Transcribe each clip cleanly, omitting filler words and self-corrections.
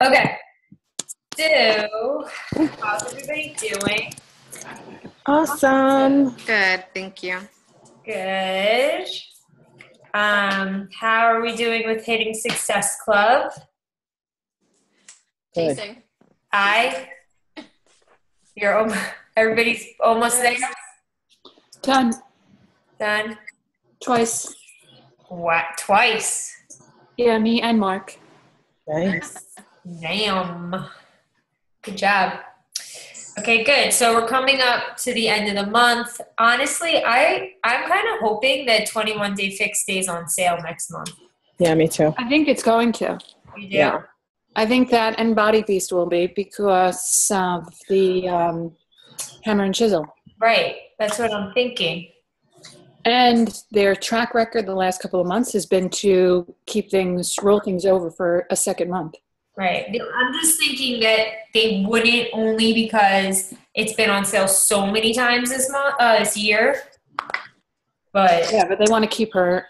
Okay. So, how's everybody doing? Awesome. Good, thank you. Good. How are we doing with hitting Success Club? Good. Chasing. Everybody's almost there? Done. Done? Twice. What? Twice? Yeah, me and Mark. Nice. Damn. Good job. Okay, good. So we're coming up to the end of the month. Honestly, I'm kind of hoping that 21 Day Fix stays on sale next month. Yeah, me too. I think it's going to. You do? Yeah. I think that and Body Feast will be because of the hammer and chisel. Right. That's what I'm thinking. And their track record the last couple of months has been to roll things over for a second month. Right. I'm just thinking that they wouldn't, only because it's been on sale so many times this year. But Yeah, but they want to keep her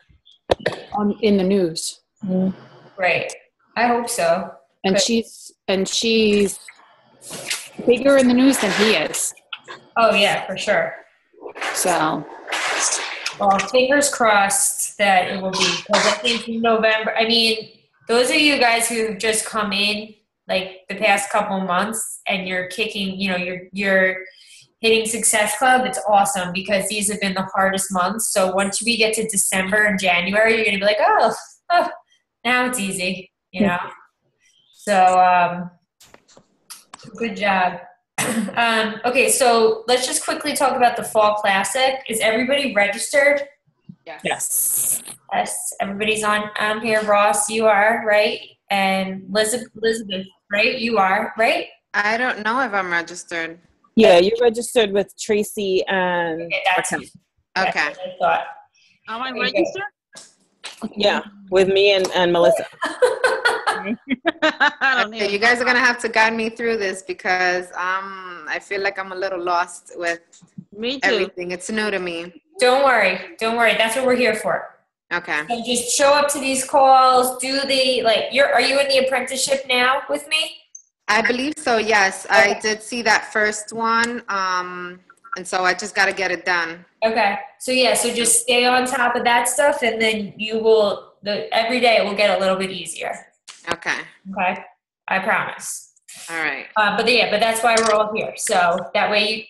in the news. right. I hope so. And Good. she's bigger in the news than he is. Oh yeah, for sure. So Well, fingers crossed that it will be, because I think in November, I mean, those of you guys who've just come in like the past couple months and you're kicking, you're hitting Success Club, it's awesome because these have been the hardest months. So once we get to December and January, you're going to be like, oh, now it's easy, So, good job. Okay, so let's just quickly talk about the Fall Classic. Is everybody registered? Yes. Yes, everybody's on. I'm here. Ross, you are, right? And Elizabeth, right? You are, right? I don't know if I'm registered. Yeah, you registered with Tracy and Okay, that's Okay. what I thought. Am I Okay, registered? yeah, with me and Melissa. I don't Okay, you guys are gonna have to guide me through this because I feel like I'm a little lost with Me too. everything. It's new to me. Don't worry. That's what we're here for. Okay. So just show up to these calls. Are you in the apprenticeship now with me? I believe so, yes. I did see that first one. And so I just gotta get it done. Okay. So just stay on top of that stuff, and then every day it will get a little bit easier. Okay. Okay. I promise. All right. But that's why we're all here. So that way,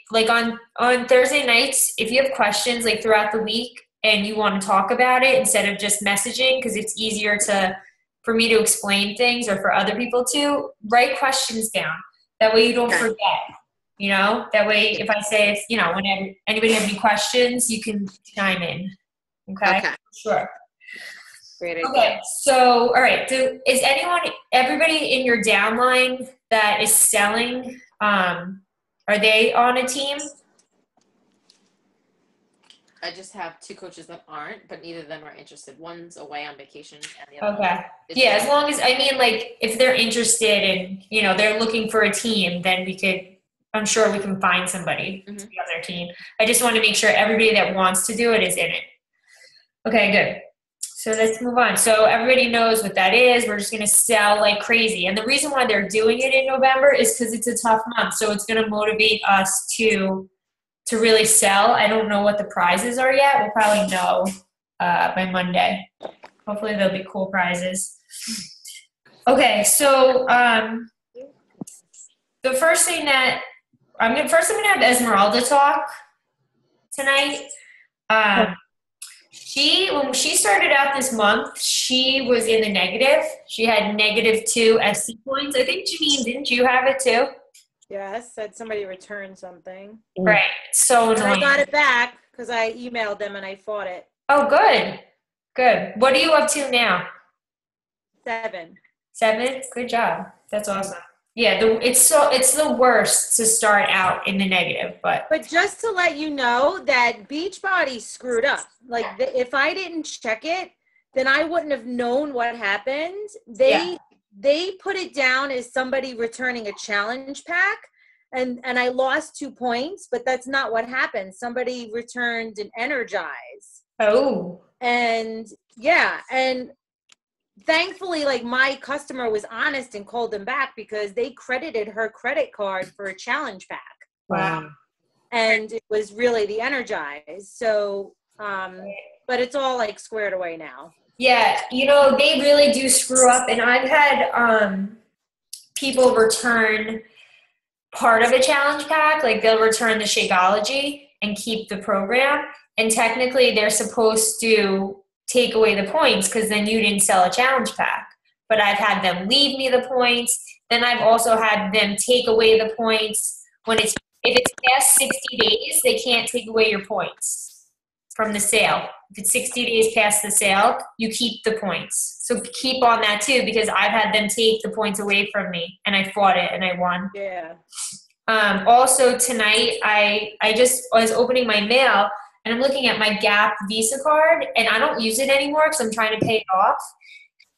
on Thursday nights, if you have questions throughout the week and you want to talk about it instead of just messaging, because it's easier for me to explain things or for other people to write questions down. That way you don't forget. That way if I say, whenever anybody have any questions, you can chime in. Okay. Sure. Great idea. Okay, so, all right. Is everybody in your downline that is selling, are they on a team? I just have two coaches that aren't, but neither of them are interested. One's away on vacation and the other Okay. Yeah, as long as, if they're interested and, they're looking for a team, then I'm sure we can find somebody to be on their team. I just want to make sure everybody that wants to do it is in it. Okay, good. So let's move on. So everybody knows what that is. We're just going to sell like crazy. And the reason why they're doing it in November is because it's a tough month. So it's going to motivate us to really sell. I don't know what the prizes are yet. We'll probably know by Monday. Hopefully there'll be cool prizes. Okay, so the first thing that I'm going to have Esmeralda talk tonight. When she started out this month, she was in the negative. She had -2 SC points. I think, Janine, didn't you have it too? Yes, said somebody returned something. Right. So And I annoying. got it back because I emailed them and I fought it. Oh, good. Good. What are you up to now? 7. 7? Good job. That's awesome. Yeah, it's the worst to start out in the negative, but just to let you know that Beachbody screwed up. If I didn't check it, then I wouldn't have known what happened. They put it down as somebody returning a challenge pack, and I lost 2 points, but that's not what happened. Somebody returned an Energize. Oh. And thankfully, like, my customer was honest and called them back because they credited her credit card for a challenge pack. Wow. And it was really the Energize. So, but it's all like squared away now. Yeah, they really do screw up, and I've had people return part of a challenge pack, like they'll return the Shakeology and keep the program, and technically they're supposed to take away the points because then you didn't sell a challenge pack. But I've had them leave me the points. Then I've also had them take away the points if it's past 60 days, they can't take away your points from the sale. If it's 60 days past the sale, you keep the points. So keep on that too, because I've had them take the points away from me, and I fought it and I won. Yeah. Also tonight, I was opening my mail and I'm looking at my Gap Visa card, and I don't use it anymore because I'm trying to pay it off.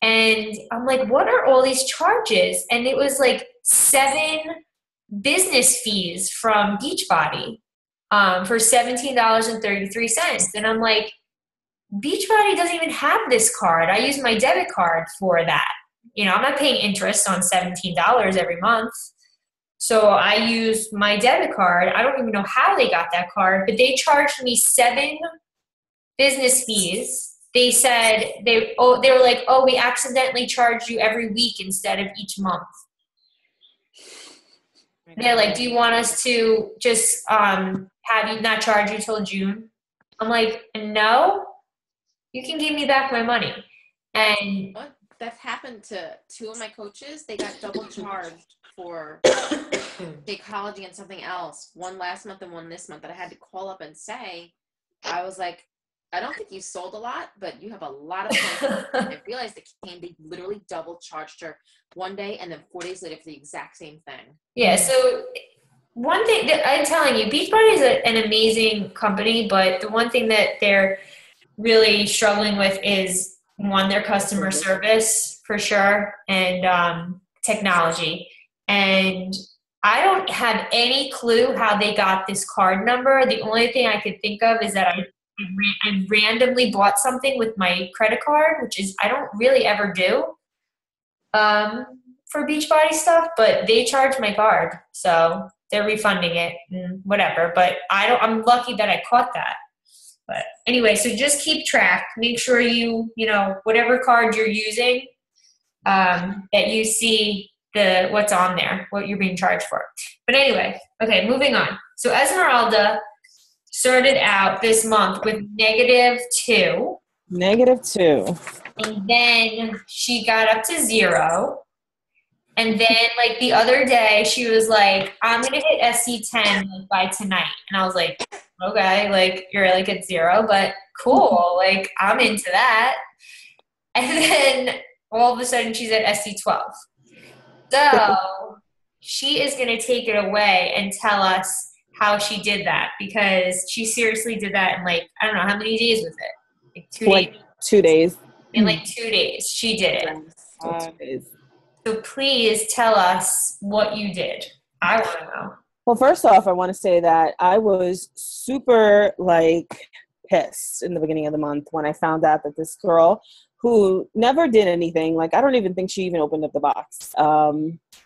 And I'm like, what are all these charges? And it was like 7 business fees from Beachbody for $17.33. And I'm like, Beachbody doesn't even have this card. I use my debit card for that. I'm not paying interest on $17 every month. So I use my debit card. I don't even know how they got that card, but they charged me 7 business fees. They said they were like, oh, we accidentally charged you every week instead of each month. They're like, do you want us to just have you not charge you till June? I'm like, no, you can give me back my money. And that's happened to 2 of my coaches. They got double charged for Shakeology and something else, one last month and one this month, that I had to call up and say, I was like, I don't think you sold a lot, but you have a lot of points. And I realized they literally double charged her one day and then 4 days later for the exact same thing. Yeah, so one thing that I'm telling you, Beachbody is an amazing company, but the one thing that they're really struggling with is, one, their customer service for sure, and technology. And I don't have any clue how they got this card number. The only thing I could think of is that I randomly bought something with my credit card, which is I don't really ever do for Beachbody stuff, but they charge my card, so they're refunding it and whatever. But I'm lucky that I caught that. But anyway, so just keep track. Make sure you whatever card you're using, that you see what's on there, what you're being charged for. But anyway, okay, moving on. So Esmeralda started out this month with -2. -2. And then she got up to 0. And then, like, the other day, she was like, I'm going to hit SC10 by tonight. And I was like, okay, like, you're like at 0, but cool. Like, I'm into that. And then all of a sudden, she's at SC12. So she is going to take it away and tell us how she did that, because she seriously did that in, like, I don't know, how many days was it? Like 2 days? 2 days. In like 2 days, she did it. 2 days. So please tell us what you did. I want to know. Well, first off, I want to say that I was super, pissed in the beginning of the month when I found out that this girl who never did anything, I don't even think she even opened up the box,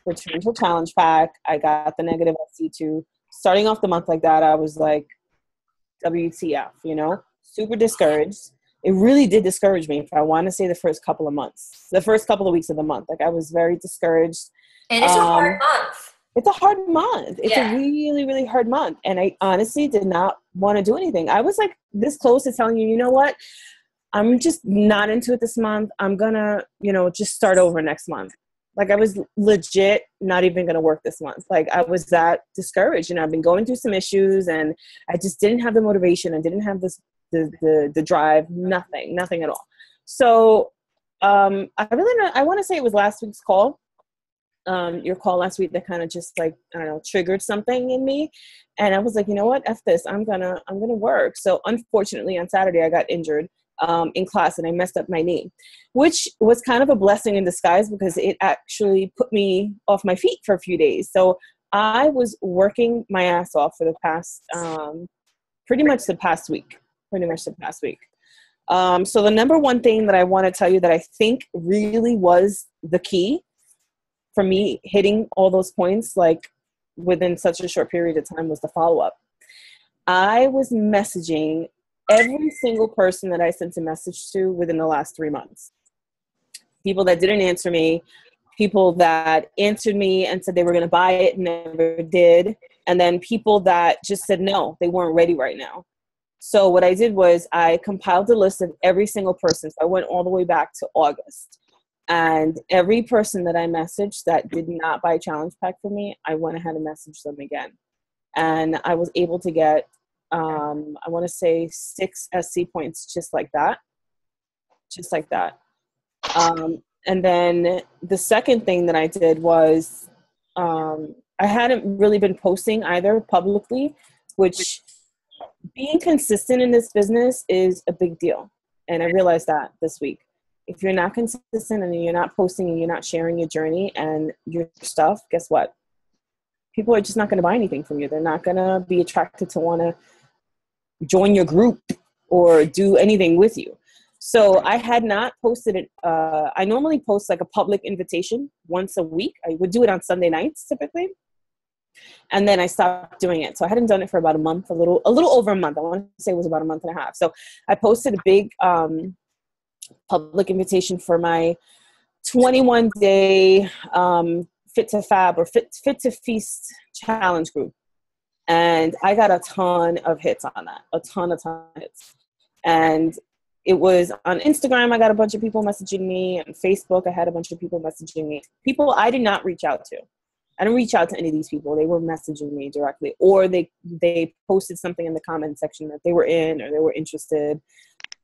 returned her challenge pack. I got the negative SC2. Starting off the month like that, I was like, WTF, super discouraged. It really did discourage me, if I want to say the first couple of weeks of the month. I was very discouraged. And it's a hard month. It's a hard month. It's Yeah. a really, really hard month. And I honestly did not want to do anything. I was this close to telling you, you know what? I'm just not into it this month. I'm going to, just start over next month. I was legit not even going to work this month. I was that discouraged. I've been going through some issues and I just didn't have the motivation. I didn't have the drive, nothing at all. So I want to say it was last week's call, your call last week, that kind of just I don't know, triggered something in me. And I was like, you know what, F this, I'm gonna work. So unfortunately on Saturday I got injured in class and I messed up my knee, which was kind of a blessing in disguise because it actually put me off my feet for a few days. So I was working my ass off for the past, pretty much the past week. So the number one thing that I want to tell you that I think really was the key for me hitting all those points, like within such a short period of time, was the follow-up. I was messaging every single person that I sent a message to within the last 3 months. People that didn't answer me, people that answered me and said they were going to buy it and never did, and then people that just said no, they weren't ready right now. So what I did was I compiled a list of every single person. So I went all the way back to August. And every person that I messaged that did not buy a challenge pack for me, I went ahead and messaged them again. And I was able to get, I want to say 6 SC points just like that. Just like that. And then the second thing that I did was I hadn't really been posting either publicly, which being consistent in this business is a big deal. And I realized that this week. If you're not consistent and you're not posting and you're not sharing your journey and your stuff, guess what? People are just not going to buy anything from you. They're not going to be attracted to want to join your group or do anything with you. So I had not posted it. I normally post like a public invitation once a week. I would do it on Sunday nights typically. And then I stopped doing it. So I hadn't done it for about a month, a little over a month. I want to say it was about a month and a half. So I posted a big public invitation for my 21-day Fit to Fab or Fit to Feast challenge group. And I got a ton of hits on that, a ton of hits. And it was on Instagram, I got a bunch of people messaging me. On Facebook, I had a bunch of people messaging me. People I did not reach out to. I didn't reach out to any of these people. They were messaging me directly, or they posted something in the comment section that they were in or they were interested.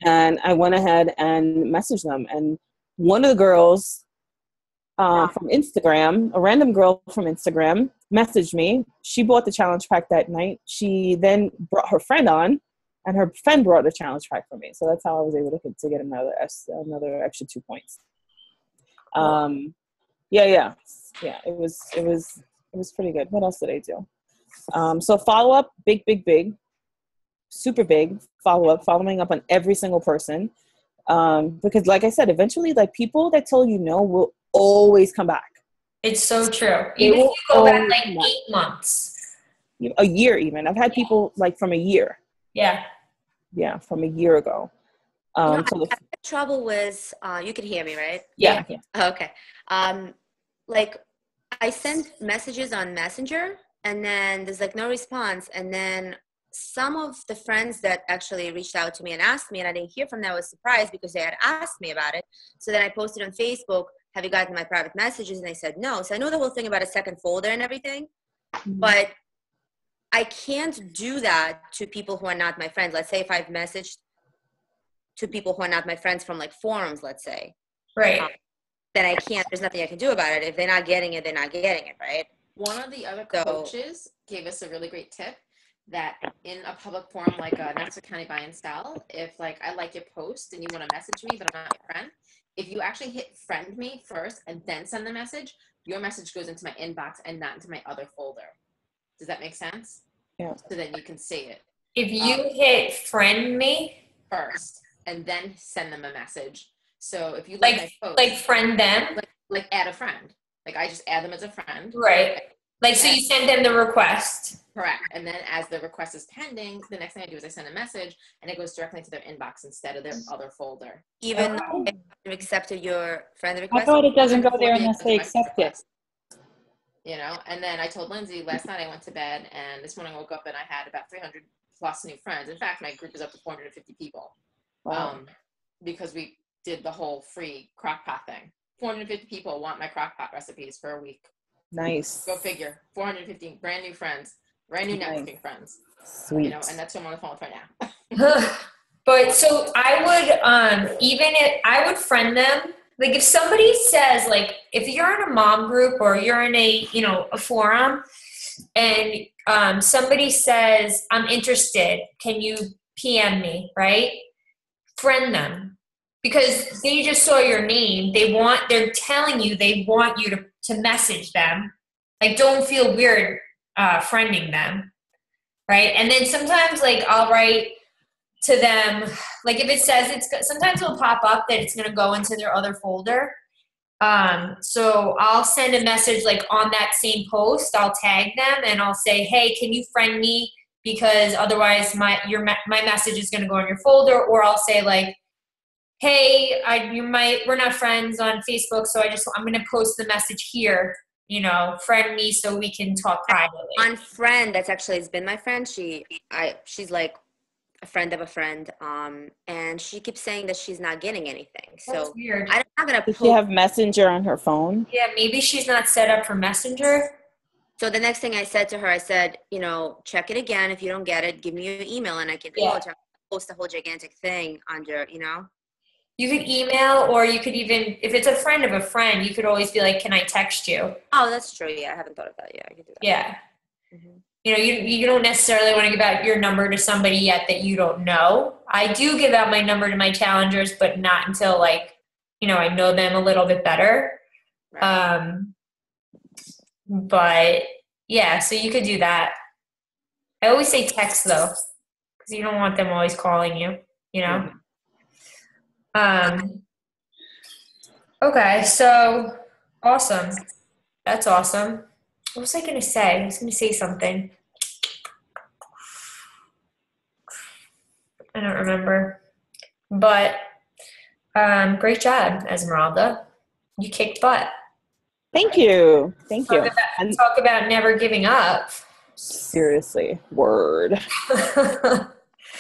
And I went ahead and messaged them. And one of the girls from Instagram, a random girl from Instagram, messaged me. She bought the challenge pack that night. She then brought her friend on, and her friend brought the challenge pack for me. So that's how I was able to get another extra 2 points. Yeah, it was pretty good. What else did I do? So follow up, big, super big following up on every single person. Because like I said, eventually like people that tell you no will always come back. It's so true. Even if you go back like 8 months. A year even. I've had people like from a year. Yeah. Yeah, from a year ago. I had trouble with, you can hear me, right? Yeah. Okay. Like I sent messages on Messenger and then there's like no response. And then some of the friends that actually reached out to me and asked me, and I didn't hear from them, I was surprised because they had asked me about it. So then I posted on Facebook, have you gotten my private messages? And they said no. So I know the whole thing about a second folder and everything, but I can't do that to people who are not my friends. Let's say if I've messaged to people who are not my friends from like forums, let's say. Right. Then I can't, there's nothing I can do about it. If they're not getting it, they're not getting it, right? One of the other coaches gave us a really great tip that in a public forum like Nassau County Buy and Sell, if like I like your post and you want to message me but I'm not your friend, if you actually hit friend me first and then send the message, your message goes into my inbox and not into my other folder. Does that make sense? Yeah. So then you can see it. If you hit friend me first and then send them a message. So if you like my post, like friend them, like add a friend. Like I just add them as a friend. right? Like so you send them the request. Correct. And then as the request is pending, the next thing I do is I send a message and it goes directly to their inbox instead of their other folder. Even though they accepted your friend request? I thought it doesn't go there unless they accept it. You know, and then I told Lindsay last night I went to bed and this morning I woke up and I had about 300 plus new friends. In fact, my group is up to 450 people. Wow. Because we did the whole free crock pot thing. 450 people want my crock pot recipes for a week. Nice. Go figure. 450 brand new friends, brand new networking friends. Sweet. You know, and that's who I'm on the phone with right now. But so I would I would friend them. Like if somebody says like if you're in a mom group or you're in a a forum and somebody says I'm interested, can you PM me, right? Friend them because they just saw your name. They're telling you they want you to message them. Like don't feel weird friending them, right? And then sometimes like I'll write to them, like if it says sometimes it'll pop up that it's going to go into their other folder. So I'll send a message like on that same post, I'll tag them and I'll say, hey, can you friend me? Because otherwise my message is going to go in your folder. Or I'll say like, hey, we're not friends on Facebook. So I'm going to post the message here, friend me so we can talk privately. On friend, that's actually has been my friend. She's like a friend of a friend. And she keeps saying that she's not getting anything. That's so weird. I'm not going to Does she have Messenger on her phone? Yeah, maybe she's not set up for Messenger. So the next thing I said to her, I said, check it again. If you don't get it, give me your email and I can post a whole gigantic thing under, You could email, or you could even, if it's a friend of a friend, you could always be like, can I text you? Oh, that's true. Yeah, I haven't thought of that. Yeah, I could do that. Yeah. Mm-hmm. You don't necessarily want to give out your number to somebody yet that you don't know. I do give out my number to my challengers, but not until I know them a little bit better. Right. But yeah, so you could do that. I always say text though, because you don't want them always calling you, Okay, so awesome. That's awesome. What was I going to say? I was going to say something. I don't remember. But great job, Esmeralda. You kicked butt. Thank you. Talk about never giving up. Seriously, word.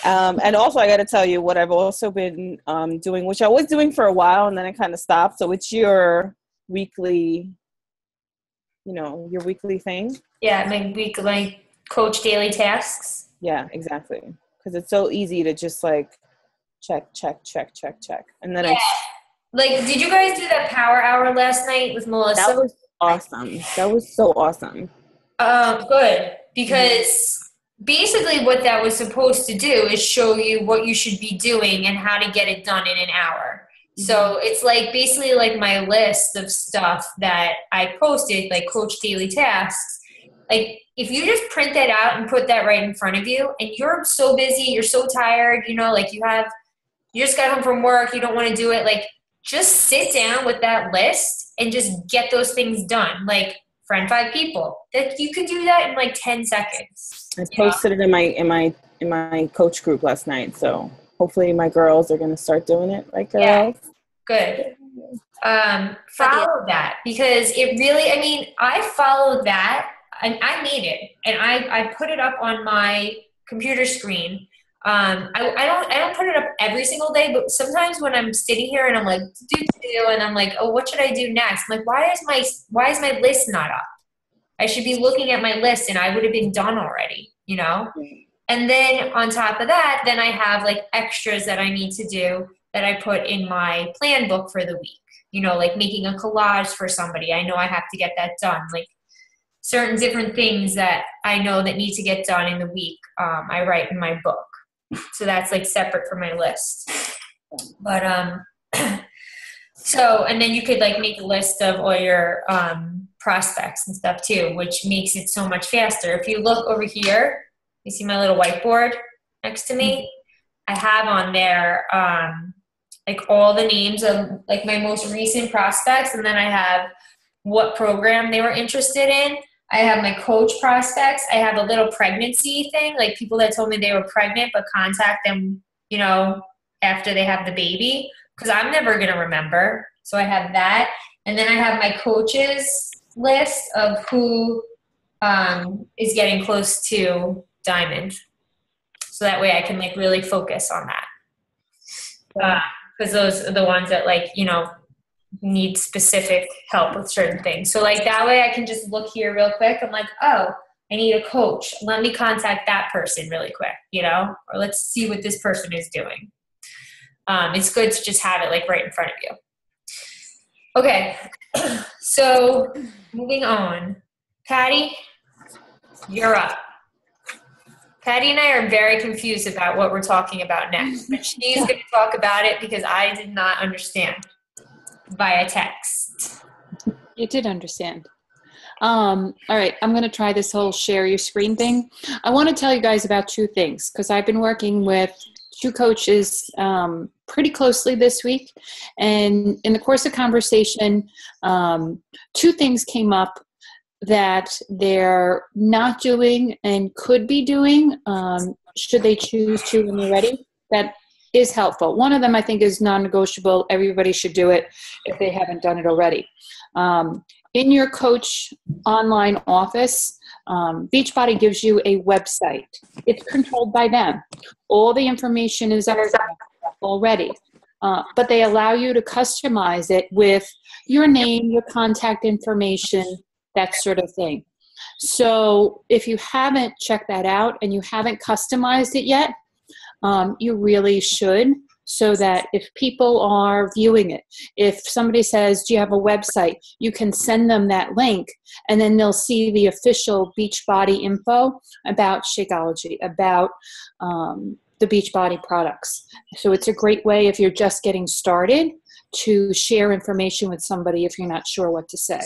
And also, I got to tell you what I've also been doing, which I was doing for a while, and then I kind of stopped. So it's your weekly, your weekly thing. Yeah, my weekly coach daily tasks. Yeah, exactly. Because it's so easy to just like check, and then did you guys do that power hour last night with Melissa? That was awesome. That was so awesome. Good, because basically what that was supposed to do is show you what you should be doing and how to get it done in an hour. Mm-hmm. So it's like basically like my list of stuff that I posted, like coach daily tasks. Like if you just print that out and put that right in front of you, and you're so busy, you're so tired, you just got home from work, you don't want to do it, like just sit down with that list and just get those things done. Like friend 5 people. That you could do that in like 10 seconds. I posted it in my coach group last night, so hopefully my girls are going to start doing it like girls. Yeah, good. Follow that, because it really, I followed that and I made it and I put it up on my computer screen. I don't put it up every single day, but sometimes when I'm sitting here and I'm like, and I'm like, oh, what should I do next? I'm like, why is my list not up? I should be looking at my list and I would have been done already, And then on top of that, then I have like extras that I need to do that I put in my plan book for the week, like making a collage for somebody. I know I have to get that done. Like certain different things that I know that need to get done in the week, I write in my book. So that's like separate from my list. But so, and then you could like make a list of all your prospects and stuff too, which makes it so much faster. If you look over here, you see my little whiteboard next to me? I have on there like all the names of like my most recent prospects, and then I have what program they were interested in. I have my coach prospects. I have a little pregnancy thing, like people that told me they were pregnant but contact them, after they have the baby, because I'm never going to remember. So I have that. And then I have my coaches list of who is getting close to diamond. So that way I can like really focus on that. Because those are the ones that like, need specific help with certain things. So like that way I can just look here real quick. I'm like, oh, I need a coach. Let me contact that person really quick, or let's see what this person is doing. It's good to just have it like right in front of you. Okay. So moving on, Patty, you're up. Patty and I are very confused about what we're talking about next, but she's going to talk about it because I did not understand via text. You did understand. All right, I'm going to try this whole share your screen thing. I want to tell you guys about 2 things because I've been working with two coaches pretty closely this week. And in the course of conversation, two things came up that they're not doing and could be doing, should they choose to when they're ready. That is helpful. One of them I think is non-negotiable. Everybody should do it if they haven't done it already. In your coach online office, Beachbody gives you a website. It's controlled by them. All the information is up there already. But they allow you to customize it with your name, your contact information, that sort of thing. So if you haven't checked that out and you haven't customized it yet, you really should, so that if people are viewing it, if somebody says, do you have a website, you can send them that link, and then they'll see the official Beachbody info about Shakeology, about the Beachbody products. So it's a great way if you're just getting started to share information with somebody if you're not sure what to say.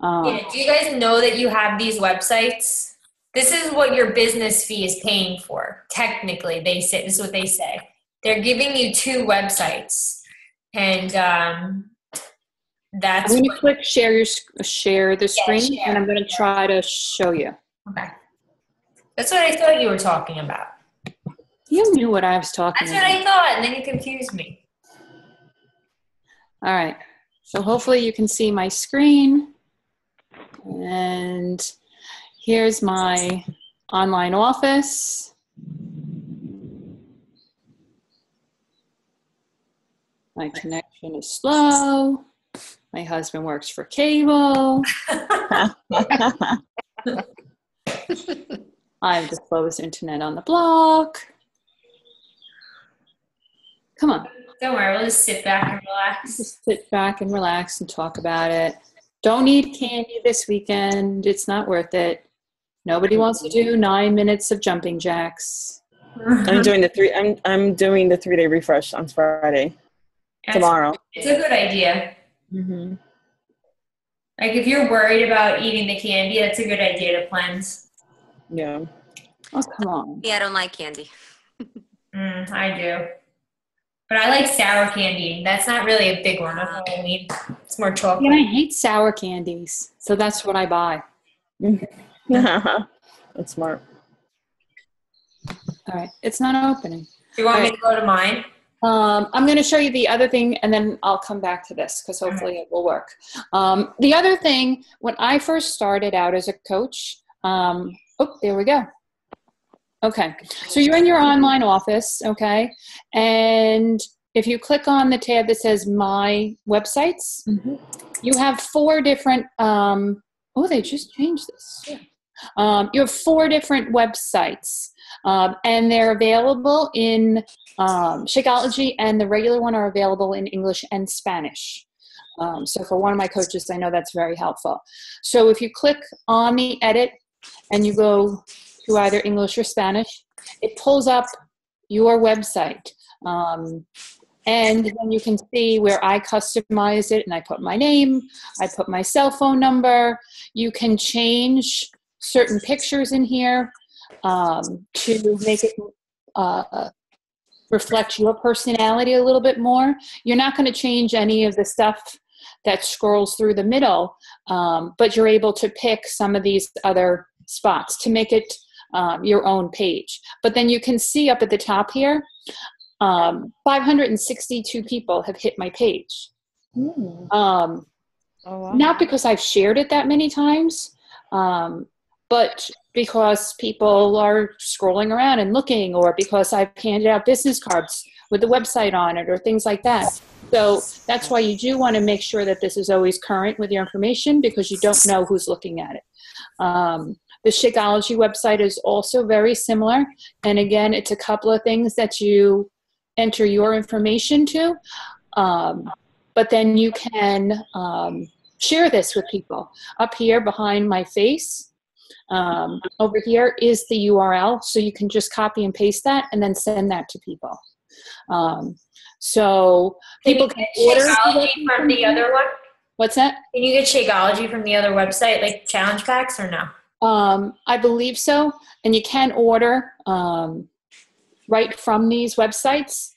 Yeah, do you guys know that you have these websites? This is what your business fee is paying for. Technically, they say, this is what they say. They're giving you two websites, and that's. I'm going to click share the screen, share. and I'm going to try to show you. Okay. That's what I thought you were talking about. You knew what I was talking That's about. what I thought, and then you confused me. All right. So hopefully you can see my screen. And here's my online office. My connection is slow. My husband works for cable. I have the slowest internet on the block. Come on. Don't worry, we'll just sit back and relax. Just sit back and relax and talk about it. Don't eat candy this weekend. It's not worth it. Nobody wants to do 9 minutes of jumping jacks. I'm doing the 3-day refresh on Friday. Tomorrow. It's a good idea. Mm-hmm. Like if you're worried about eating the candy, that's a good idea to cleanse. Yeah. Oh, come on. Yeah, I don't like candy. I do. But I like sour candy. That's not really a big one on Halloween. It's more chocolate. Yeah, I hate sour candies. So that's what I buy. That's smart. All right. It's not opening. Do you want me to go to mine? I'm going to show you the other thing, and then I'll come back to this because hopefully it will work. The other thing, when I first started out as a coach, there we go. Okay, so you're in your online office, okay, and if you click on the tab that says My Websites, you have 4 different, they just changed this. Yeah. You have 4 different websites, and they're available in Shakeology, and the regular one are available in English and Spanish. So for one of my coaches, I know that's very helpful. So if you click on the edit and you go to either English or Spanish, it pulls up your website. And then you can see where I customize it, and I put my name, I put my cell phone number. You can change certain pictures in here to make it reflect your personality a little bit more. You're not going to change any of the stuff that scrolls through the middle, but you're able to pick some of these other spots to make it your own page. But then you can see up at the top here, 562 people have hit my page. Oh, wow. Not because I've shared it that many times, but because people are scrolling around and looking, or because I've handed out business cards with the website on it, or things like that. So that's why you do want to make sure that this is always current with your information, because you don't know who's looking at it. The Shakeology website is also very similar. And again, it's a couple of things that you enter your information to, but then you can share this with people. Up here behind my face, over here is the URL, so you can just copy and paste that and then send that to people. So people can order Shakeology from the other one? What's that? Can you get Shakeology from the other website, like challenge packs, or no? I believe so, and you can order right from these websites.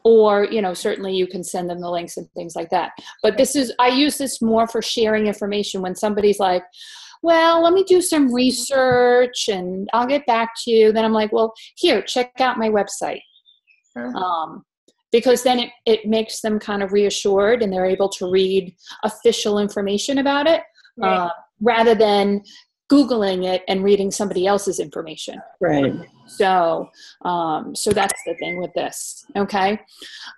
Or, certainly you can send them the links and things like that. But I use this more for sharing information when somebody's like, well, let me do some research and I'll get back to you. Then I'm like, well, here, check out my website. Because then it makes them kind of reassured and they're able to read official information about it, rather than Googling it and reading somebody else's information. Right. So that's the thing with this. Okay.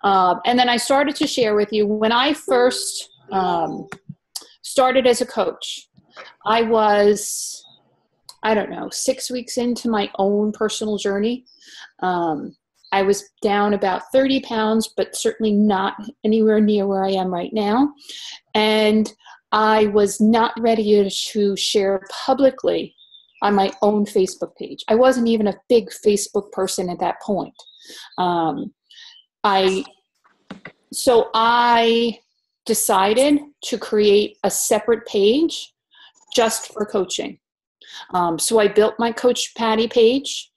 And then I started to share with you when I first started as a coach, I was, 6 weeks into my own personal journey. I was down about 30 pounds, but certainly not anywhere near where I am right now. And I was not ready to share publicly on my own Facebook page. I wasn't even a big Facebook person at that point. So I decided to create a separate page just for coaching. So I built my Coach Patty page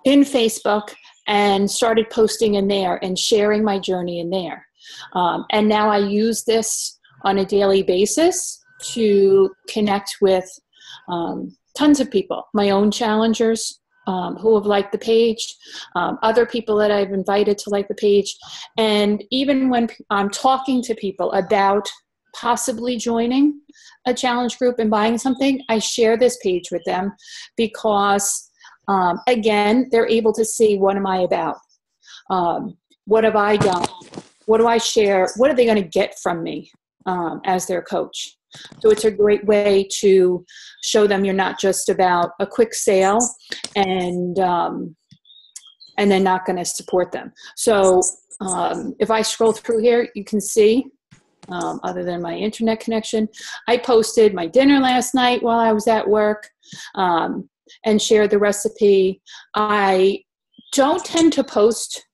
in Facebook and started posting in there and sharing my journey in there. And now I use this on a daily basis to connect with tons of people, my own challengers who have liked the page, other people that I've invited to like the page. And even when I'm talking to people about possibly joining a challenge group and buying something, I share this page with them because, again, they're able to see what am I about? What have I done? What do I share? What are they going to get from me as their coach? So it's a great way to show them you're not just about a quick sale and then not going to support them. So if I scroll through here, you can see, other than my internet connection, I posted my dinner last night while I was at work and shared the recipe. I don't tend to post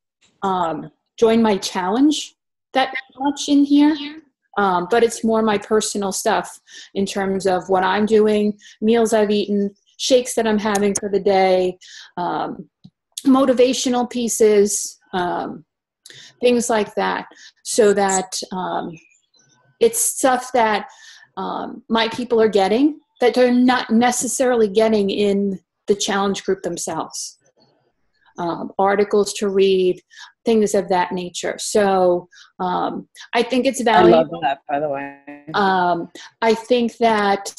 join my challenge that much in here. But it's more my personal stuff in terms of what I'm doing, meals I've eaten, shakes that I'm having for the day, motivational pieces, things like that, so that it's stuff that my people are getting that they're not necessarily getting in the challenge group themselves. Articles to read, things of that nature. So I think it's valuable. I love that, by the way. I think that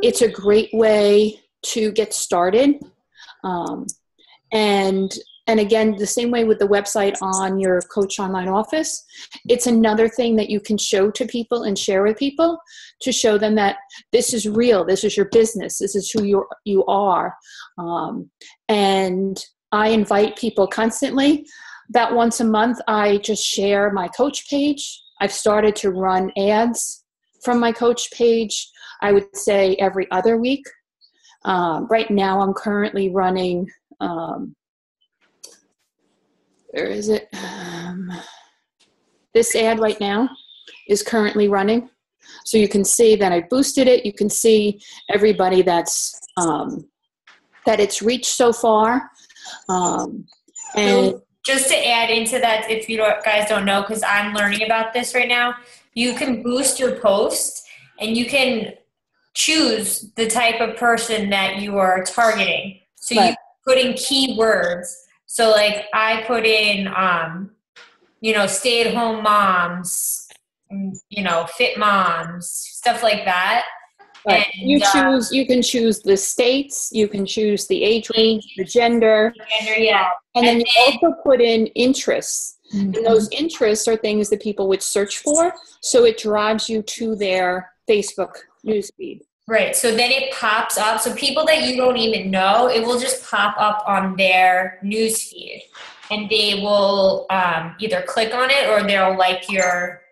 it's a great way to get started. And again, the same way with the website on your Coach Online Office, it's another thing that you can show to people and share with people to show them that this is real, this is your business, this is who you are. And I invite people constantly. About once a month, I just share my coach page. I've started to run ads from my coach page, I would say every other week. Right now, I'm currently running, where is it? This ad right now is currently running. So you can see that I boosted it. You can see everybody that's that it's reached so far. And just to add into that, if you guys don't know, because I'm learning about this right now, you can boost your post and you can choose the type of person that you are targeting. So you put in keywords. So like I put in, stay-at-home moms, fit moms, stuff like that. Right. And, you can choose the states, you can choose the age range, the gender, and then you also put in interests. Mm-hmm. And those interests are things that people would search for, so it drives you to their Facebook newsfeed. Right, so then it pops up. So people that you don't even know, it will just pop up on their newsfeed, and they will either click on it or they'll like your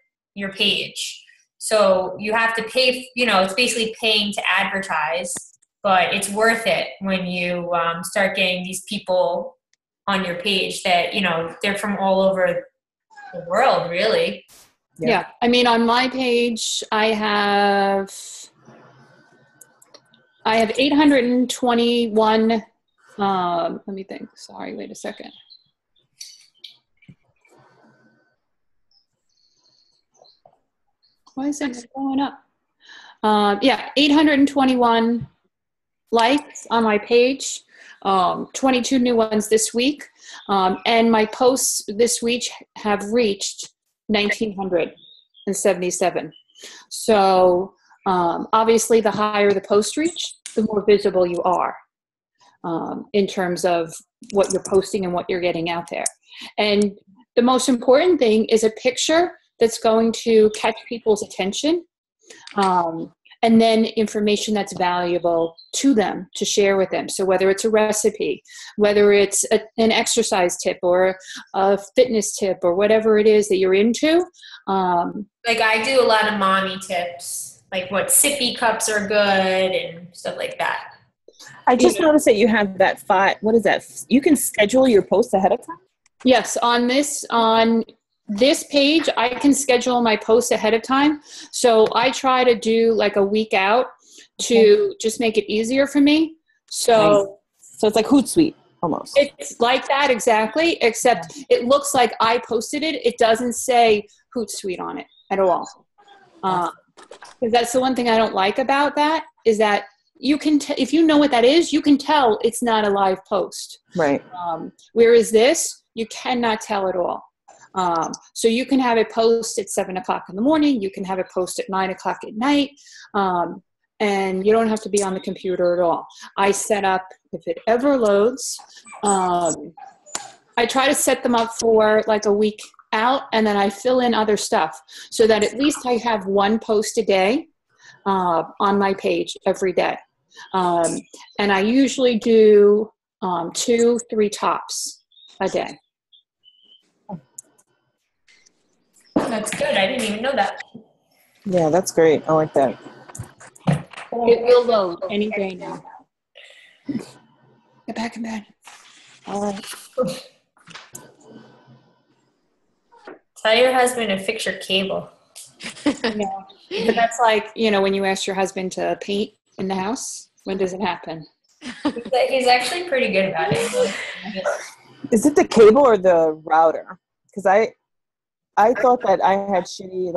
page. So you have to pay, it's basically paying to advertise, but it's worth it when you start getting these people on your page that, they're from all over the world, really. Yeah. I mean, on my page, I have 821 Let me think. Sorry, wait a second. Why is it going up? Yeah, 821 likes on my page, 22 new ones this week, and my posts this week have reached 1,977. So obviously, the higher the post reach, the more visible you are in terms of what you're posting and what you're getting out there. And the most important thing is a picture that's going to catch people's attention, and then information that's valuable to them to share with them. So whether it's a recipe, whether it's an exercise tip or a fitness tip or whatever it is that you're into. Like I do a lot of mommy tips, like what sippy cups are good and stuff like that. I just noticed that you have that what is that? You can schedule your posts ahead of time? Yes, on this page, I can schedule my posts ahead of time. So I try to do like a week out to just make it easier for me. So it's like Hootsuite almost. It's like that exactly, except it looks like I posted it. It doesn't say Hootsuite on it at all. Because that's the one thing I don't like about that is that you can, if you know what that is, you can tell it's not a live post. Right. Whereas this, you cannot tell at all. So you can have it post at 7 o'clock in the morning. You can have it post at 9 o'clock at night. And you don't have to be on the computer at all. I set up, if it ever loads, I try to set them up for like a week out, and then I fill in other stuff so that at least I have one post a day on my page every day. And I usually do 2-3 tops a day. That's good. I didn't even know that. Yeah, that's great. I like that. It will load any day now. Get back in bed. All right. Tell your husband to fix your cable. Yeah. But that's like, when you ask your husband to paint in the house, when does it happen? He's actually pretty good about it. Is it the cable or the router? Because I thought that I had shitty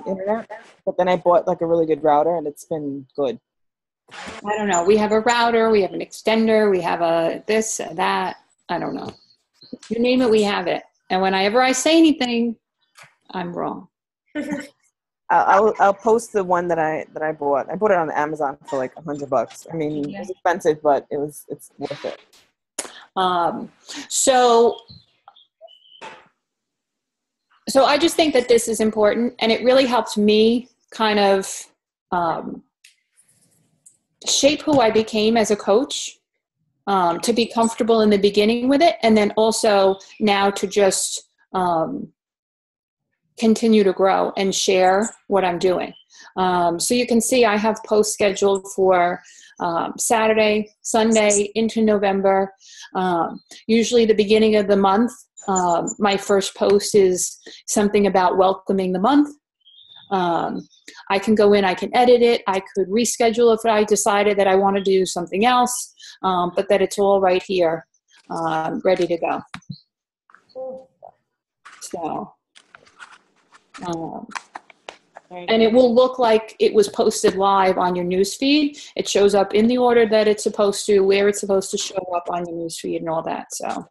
internet, but then I bought like a really good router and it's been good. I don't know. We have a router, we have an extender, we have a this, that. I don't know. You name it, we have it. And whenever I say anything, I'm wrong. I'll post the one that I bought. I bought it on Amazon for like $100. I mean, It was expensive, but it's worth it. So I just think that this is important, and it really helped me kind of shape who I became as a coach, to be comfortable in the beginning with it, and then also now to just continue to grow and share what I'm doing. So you can see I have posts scheduled for Saturday, Sunday, into November. Usually the beginning of the month, my first post is something about welcoming the month. I can go in, I can edit it. I could reschedule if I decided that I want to do something else, but that it's all right here, ready to go. So, and it will look like it was posted live on your newsfeed. It shows up in the order that it's supposed to, where it's supposed to show up on your newsfeed and all that. So,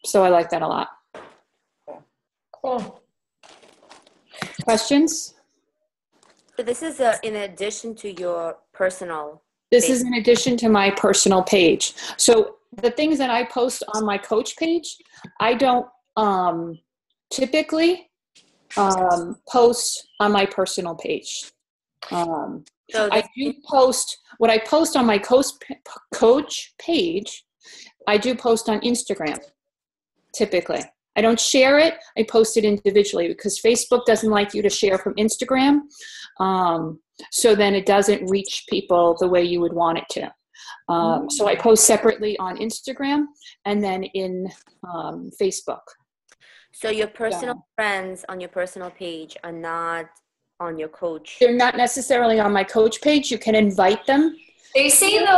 so I like that a lot. Cool. Questions? So this is in addition to your personal This page. is in addition to my personal page. So the things that I post on my coach page, I don't typically post on my personal page. I do post, what I post on my coach page, I do post on Instagram, typically. I don't share it, I post it individually because Facebook doesn't like you to share from Instagram. So then it doesn't reach people the way you would want it to. So I post separately on Instagram and then in Facebook. So your personal friends on your personal page are not on your coach. They're not necessarily on my coach page. You can invite them They say though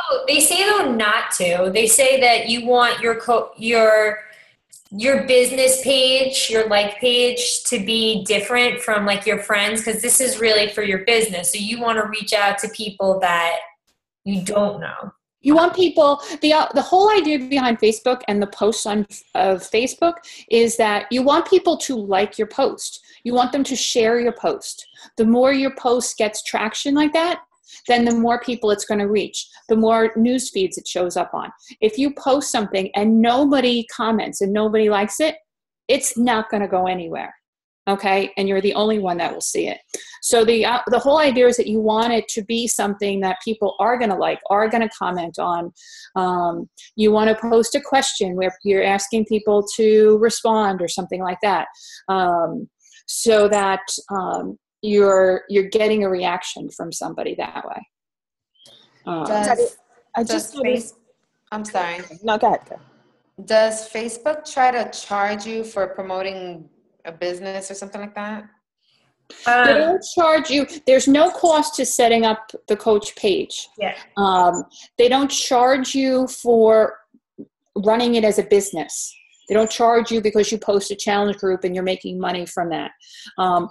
not to. They say that you want your business page, your like page to be different from like your friends, because this is really for your business. So you want to reach out to people that you don't know. You want people, the whole idea behind Facebook and the posts of Facebook is that you want people to like your post. You want them to share your post. The more your post gets traction like that, then the more people it's going to reach, the more news feeds it shows up on. If you post something and nobody comments and nobody likes it, it's not going to go anywhere. Okay, and you're the only one that will see it. So the whole idea is that you want it to be something that people are going to like, are going to comment on. You want to post a question where you're asking people to respond or something like that, so that you're getting a reaction from somebody that way. I'm sorry. No, go ahead. Does Facebook try to charge you for promoting a business or something like that? They don't charge you. There's no cost to setting up the coach page. Yeah. They don't charge you for running it as a business. They don't charge you because you post a challenge group and you're making money from that.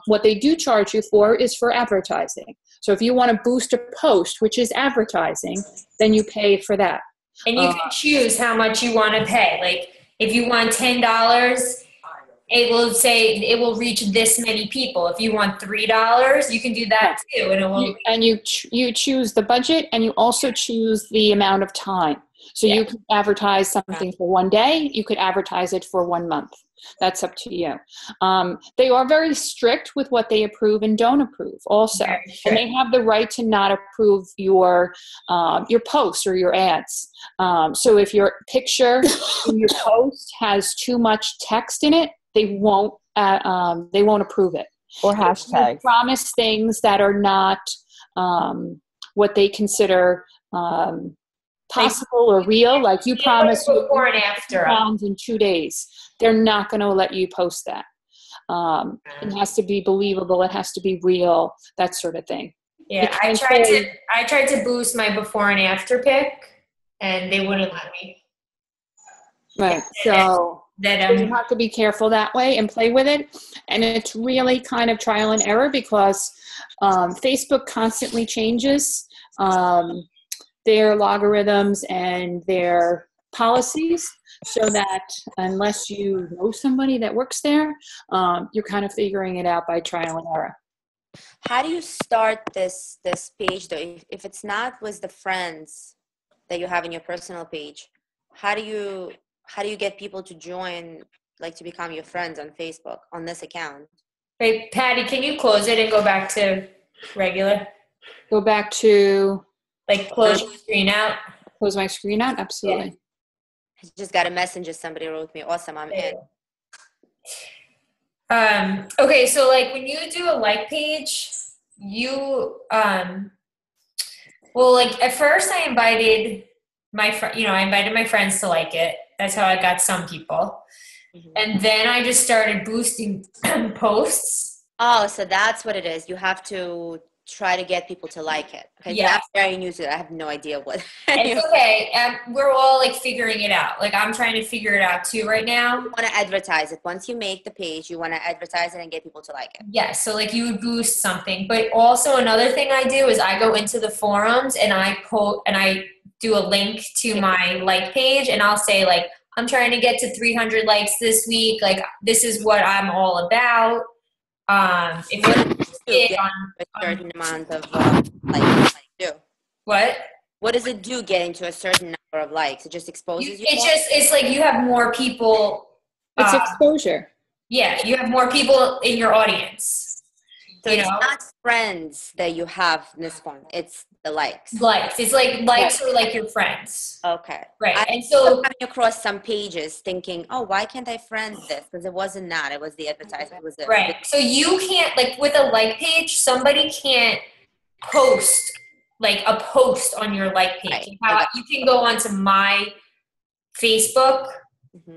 What they do charge you for is for advertising. So if you want to boost a post, which is advertising, then you pay for that. And you can choose how much you want to pay. Like if you want $10, it will say it will reach this many people. If you want $3, you can do that too, and it will. You choose the budget, and you also choose the amount of time. So you can advertise something for one day. You could advertise it for 1 month. That's up to you. They are very strict with what they approve and don't approve also. And they have the right to not approve your posts or your ads. So if your picture in your post has too much text in it, they won't approve it. Or hashtags. You promise things that are not what they consider possible or real. Like you promise you before and after in 2 days. They're not going to let you post that. It has to be believable. It has to be real. That sort of thing. Yeah, I tried to boost my before and after pic, and they wouldn't let me. Right. So you have to be careful that way and play with it. And it's really kind of trial and error because Facebook constantly changes their logarithms and their policies, so that unless you know somebody that works there, you're kind of figuring it out by trial and error. How do you start this page though? If it's not with the friends that you have in your personal page, how do you get people to join, like to become your friends on Facebook on this account? Hey, Patty, can you close it and go back to regular? Go back to like close your screen out. Close my screen out. Absolutely. Yeah. I just got a message. Somebody wrote me. Awesome. I'm in. Okay, so like when you do a like page, you well, like at first I invited my friends to like it. That's how I got some people. Mm-hmm. And then I just started boosting posts. Oh, so that's what it is. You have to try to get people to like it. Okay, yeah. So that's very new to it. I have no idea what. It's okay. We're all like figuring it out. Like I'm trying to figure it out too right now. You want to advertise it. Once you make the page, you want to advertise it and get people to like it. Yes. So like you would boost something. But also another thing I do is I go into the forums and I do a link to my like page, and I'll say like, I'm trying to get to 300 likes this week. Like this is what I'm all about. If you get a certain amount of likes, do. What does it do getting to a certain number of likes? It just exposes you. It's like you have more people. It's exposure. Yeah, you have more people in your audience. So it's not friends that you have in this one. It's the likes. Likes. It's like likes or like your friends. Okay. Right. And so coming across some pages thinking, oh, why can't I friend this? Because it wasn't that. It was the advertisement. Right. So you can't, like with a like page, somebody can't post like a post on your like page. Right. You can go onto my Facebook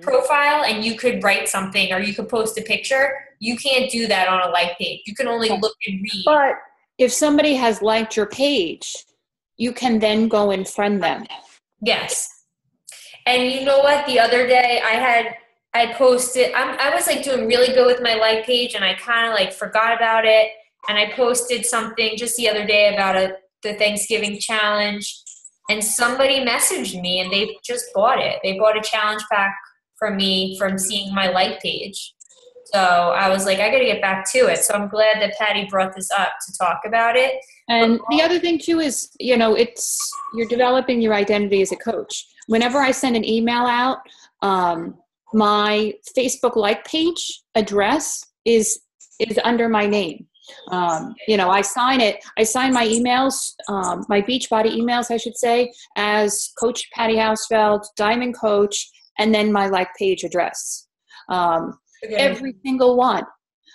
profile and you could write something or you could post a picture. You can't do that on a like page. You can only look and read. But if somebody has liked your page, you can then go and friend them. Yes. And you know what? The other day I posted, I was like doing really good with my like page, and I kind of like forgot about it. And I posted something just the other day about the Thanksgiving challenge, and somebody messaged me and they just bought it. They bought a challenge pack from me from seeing my like page. So I was like, I got to get back to it. So I'm glad that Patty brought this up to talk about it. And the other thing too is, you're developing your identity as a coach. Whenever I send an email out, my Facebook like page address is under my name. I sign my emails, my Beachbody emails, I should say, as Coach Patty Hausfeld, Diamond Coach, and then my like page address. Every single one.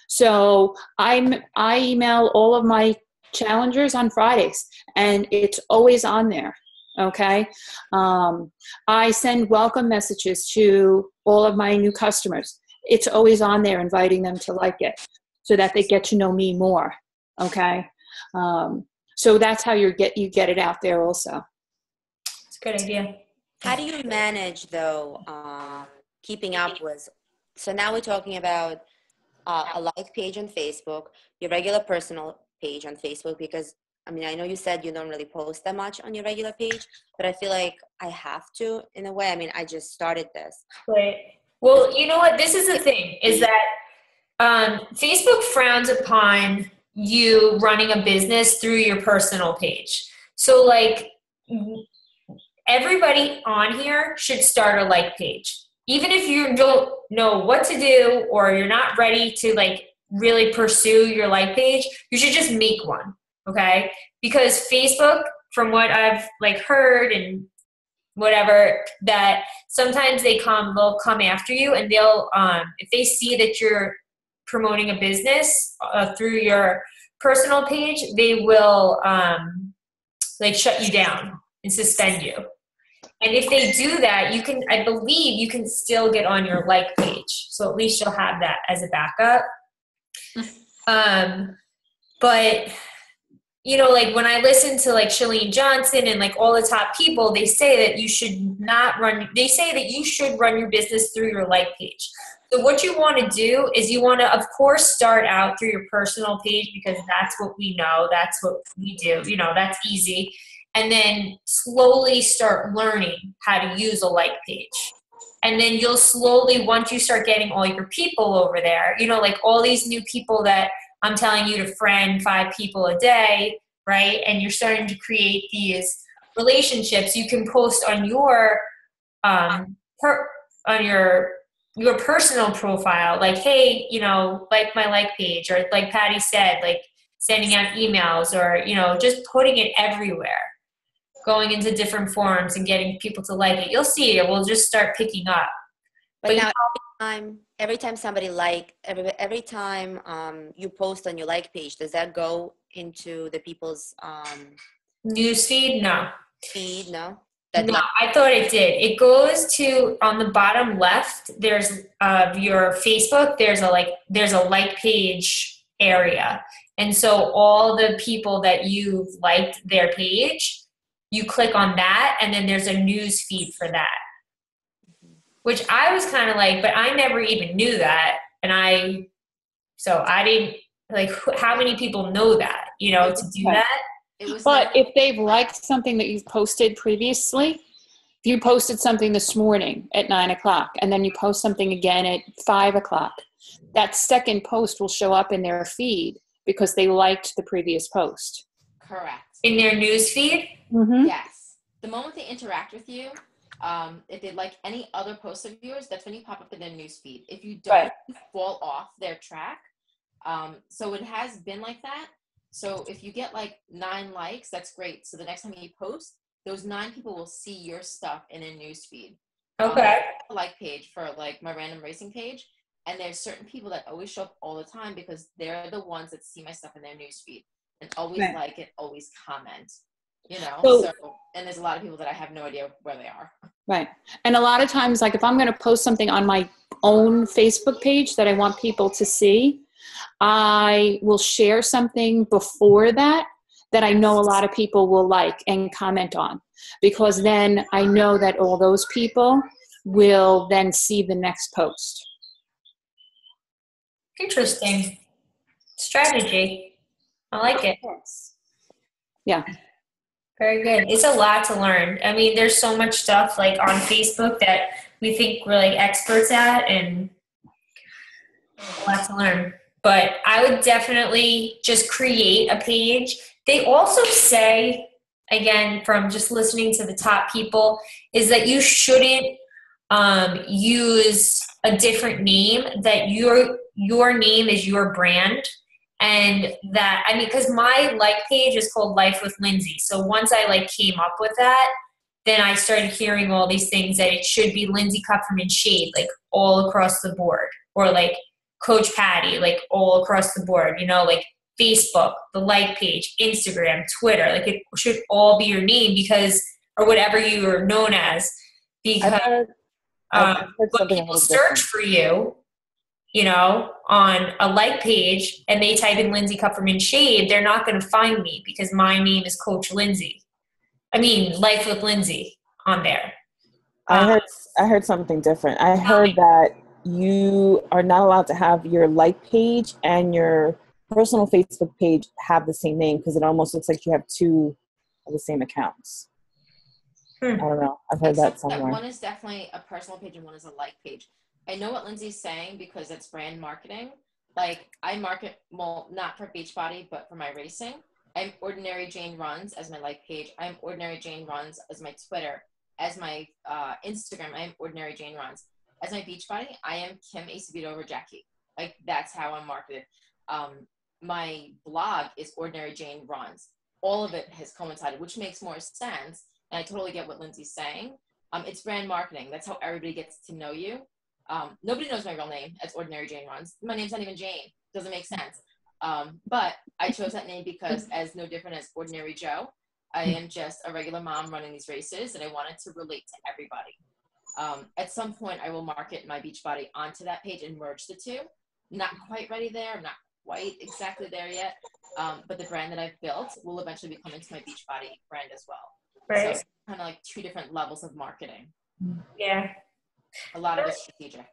So I email all of my challengers on Fridays, and it's always on there. Okay. I send welcome messages to all of my new customers. It's always on there, inviting them to like it so that they get to know me more. Okay. So that's how you get it out there also. It's a good idea. How do you manage though, keeping up with, so now we're talking about a like page on Facebook, your regular personal page on Facebook, because I mean, I know you said you don't really post that much on your regular page, but I feel like I have to in a way. I mean, I just started this. Right. Well, you know what? This is the thing, is that Facebook frowns upon you running a business through your personal page. So like everybody on here should start a like page. Even if you don't know what to do or you're not ready to like really pursue your like page, you should just make one. Okay? Because Facebook, from what I've like heard and whatever, that sometimes they'll come after you, and they'll if they see that you're promoting a business through your personal page, they will like shut you down and suspend you. And if they do that, I believe you can still get on your like page. So at least you'll have that as a backup. But like when I listen to like Chalene Johnson and like all the top people, they say that you should run your business through your like page. So what you want to do is you want to, of course, start out through your personal page, because that's what we know. That's what we do. That's easy. And then slowly start learning how to use a like page. And then you'll slowly, once you start getting all your people over there, like all these new people that I'm telling you to friend 5 people a day, right? And you're starting to create these relationships. You can post on your your personal profile, like, hey, like my like page, or like Patty said, like sending out emails, or just putting it everywhere, going into different forums and getting people to like it. You'll see it will just start picking up. But now every time somebody every time you post on your like page, does that go into the people's news feed? No. Feed? No. No, I thought it did. It goes to, on the bottom left, there's your Facebook, there's a like page area. And so all the people that you've liked their page, you click on that, and then there's a news feed for that. Which I was kind of like, but I never even knew that. And I didn't, like, how many people know that, to do that? But if they've liked something that you've posted previously, if you posted something this morning at 9:00 and then you post something again at 5:00, that second post will show up in their feed because they liked the previous post. Correct. In their news feed? Mm-hmm. Yes. The moment they interact with you, if they like any other post of yours, that's when you pop up in their news feed. If you don't, you fall off their track. So it has been like that. So if you get like 9 likes, that's great. So the next time you post, those 9 people will see your stuff in a news feed. Okay. Like page for like my random racing page. And there's certain people that always show up all the time because they're the ones that see my stuff in their news feed and always like it, always comment, So, and there's a lot of people that I have no idea where they are. Right. And a lot of times, like if I'm going to post something on my own Facebook page that I want people to see, I will share something before that that I know a lot of people will like and comment on, because then I know that all those people will then see the next post. Interesting strategy. I like it. Yeah. Very good. It's a lot to learn. I mean, there's so much stuff like on Facebook that we think we're like experts at, and a lot to learn. But I would definitely just create a page. They also say, again, from just listening to the top people, is that you shouldn't use a different name, that your name is your brand. And that, I mean, because my like page is called Life with Lindsay. So once I like came up with that, then I started hearing all these things that it should be Lindsay Kupferman Shade, like all across the board, or like Coach Patty, like all across the board, you know, like Facebook, the like page, Instagram, Twitter, like it should all be your name, because, or whatever you are known as, because I've heard when something people a little search different. for you, you know, on a like page, and they type in Lindsay Kupferman Shade, they're not going to find me, because my name is Coach Lindsay. I mean, Life with Lindsay on there. I heard something different. I heard that you are not allowed to have your like page and your personal Facebook page have the same name, because it almost looks like you have two of the same accounts. I don't know. I've heard that somewhere. One is definitely a personal page and one is a like page. I know what Lindsay's saying because it's brand marketing. Like I market, well, not for Beachbody, but for my racing. I'm Ordinary Jane Runs as my like page. I'm Ordinary Jane Runs as my Twitter. As my Instagram, I am Ordinary Jane Runs. As my Beachbody, I am Kim Acevedo over Jackie. Like that's how I'm marketed. My blog is Ordinary Jane Runs. All of it has coincided, which makes more sense. And I totally get what Lindsay's saying. It's brand marketing. That's how everybody gets to know you. Nobody knows my real name. It's Ordinary Jane Runs. My name's not even Jane. Doesn't make sense. But I chose that name because as no different as Ordinary Joe, I am just a regular mom running these races, and I wanted to relate to everybody. At some point, I will market my Beachbody onto that page and merge the two. Not quite ready there. I'm not quite exactly there yet. But the brand that I've built will eventually be coming to my Beachbody brand as well. Right. So it's kind of like two different levels of marketing. Yeah. A lot of it's strategic.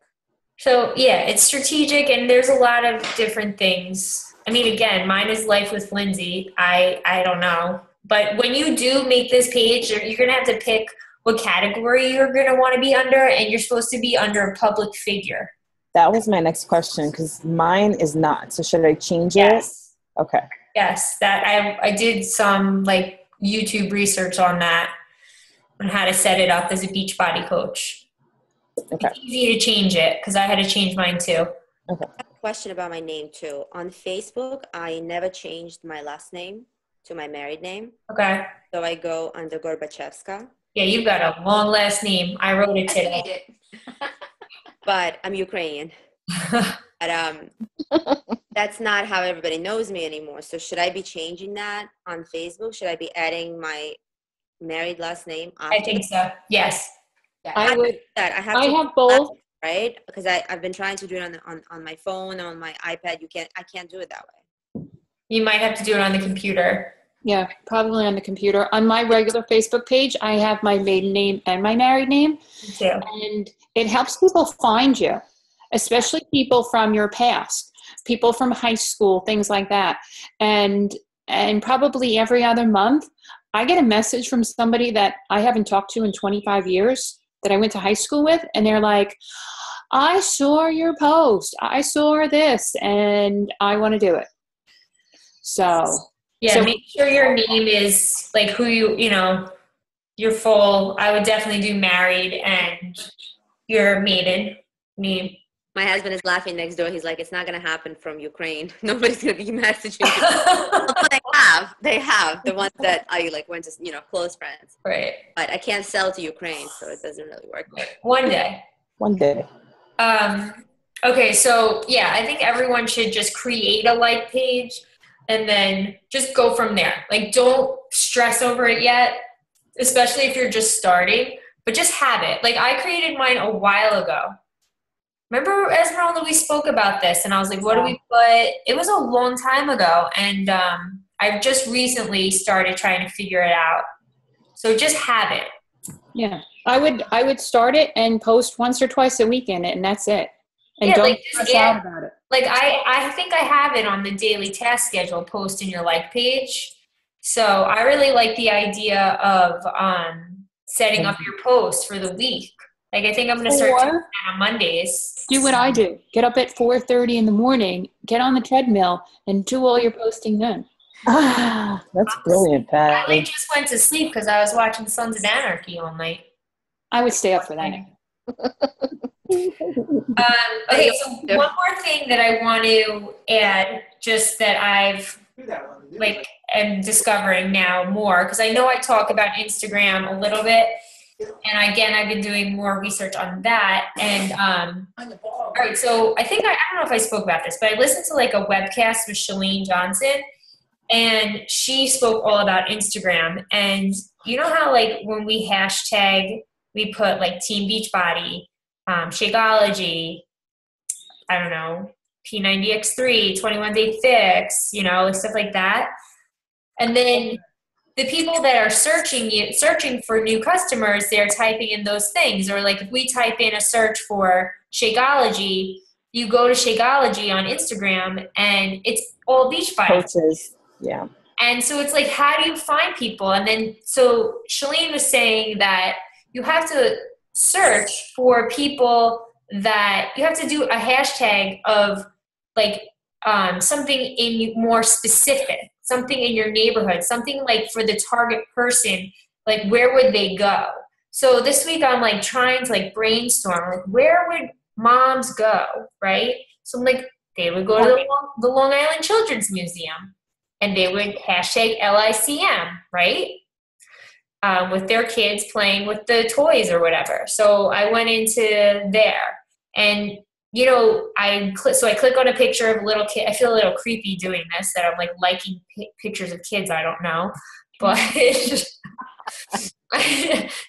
So yeah, it's strategic, and there's a lot of different things. I mean, again, mine is Life with Lindsay. I don't know. But when you do make this page, you're going to have to pick what category you're going to want to be under, and you're supposed to be under a public figure. That was my next question, because mine is not. So should I change it? Yes. Okay. Yes, that I did some like YouTube research on that, on how to set it up as a Beachbody coach. Okay. It's easy to change it, because I had to change mine too. Okay. I have a question about my name too. On Facebook, I never changed my last name to my married name. Okay. So I go under Gorbachevska. Yeah, you've got a long last name. I wrote it I today. hate it. But I'm Ukrainian. But that's not how everybody knows me anymore. So should I be changing that on Facebook? Should I be adding my married last name? I think so. Yes. Yeah. I would. That I I to have both. right? Because I've been trying to do it on my phone, on my iPad. I can't do it that way. You might have to do it on the computer. Yeah, probably on the computer. On my regular Facebook page, I have my maiden name and my married name. Me too. And it helps people find you, especially people from your past, people from high school, things like that. And probably every other month, I get a message from somebody that I haven't talked to in 25 years that I went to high school with, and they're like, I saw your post, I saw this, and I want to do it. So Make sure your name is like who you know, your full. I would definitely do married and your maiden name. My husband is laughing next door. He's like, it's not going to happen from Ukraine. Nobody's going to be messaging you. They have the ones that I like went to, close friends. Right. But I can't sell to Ukraine, so it doesn't really work. One day. One day. Okay, so yeah, I think everyone should just create a like page and then just go from there. Like, don't stress over it yet, especially if you're just starting, but just have it. Like, I created mine a while ago. Remember, Esmeralda, we spoke about this, and I was like, what do we put? It was a long time ago, and I've just recently started trying to figure it out. So just have it. Yeah. I would start it and post once or twice a week in it, and that's it. And Yeah, don't like, just stress out about it. Like I think I have it on the daily task schedule, post in your like page. So I really like the idea of setting up your post for the week. Like I think I'm going to start doing that on Mondays. Do what I do. Get up at 4:30 in the morning, get on the treadmill, and do all your posting then. That's brilliant, Pat. I just went to sleep because I was watching Sons of Anarchy all night. I would stay up for that. Okay, so one more thing that I want to add, just that I've am discovering now more, because I know I talk about Instagram a little bit, and again I've been doing more research on that. And all right, so I think I don't know if I spoke about this, but I listened to like a webcast with Chalene Johnson, and she spoke all about Instagram. And you know how like when we hashtag, we put like Team Beachbody, Shakeology, I don't know, P90X3, 21 Day Fix, you know, stuff like that. And then the people that are searching for new customers, they're typing in those things. Or like if we type in a search for Shakeology, you go to Shakeology on Instagram and it's all Beachbody coaches. Yeah. And so it's like, how do you find people? And then, so Chalene was saying that you have to search for people that you have to do a hashtag of like something in more specific, something in your neighborhood, something like for the target person, like where would they go? So this week I'm like trying to like brainstorm, like where would moms go, right? So I'm like, they would go to the Long Island Children's Museum and they would hashtag LICM, right? With their kids playing with the toys or whatever. So I went into there and, you know, I click on a picture of a little kid. I feel a little creepy doing this, that I'm like liking pictures of kids I don't know. But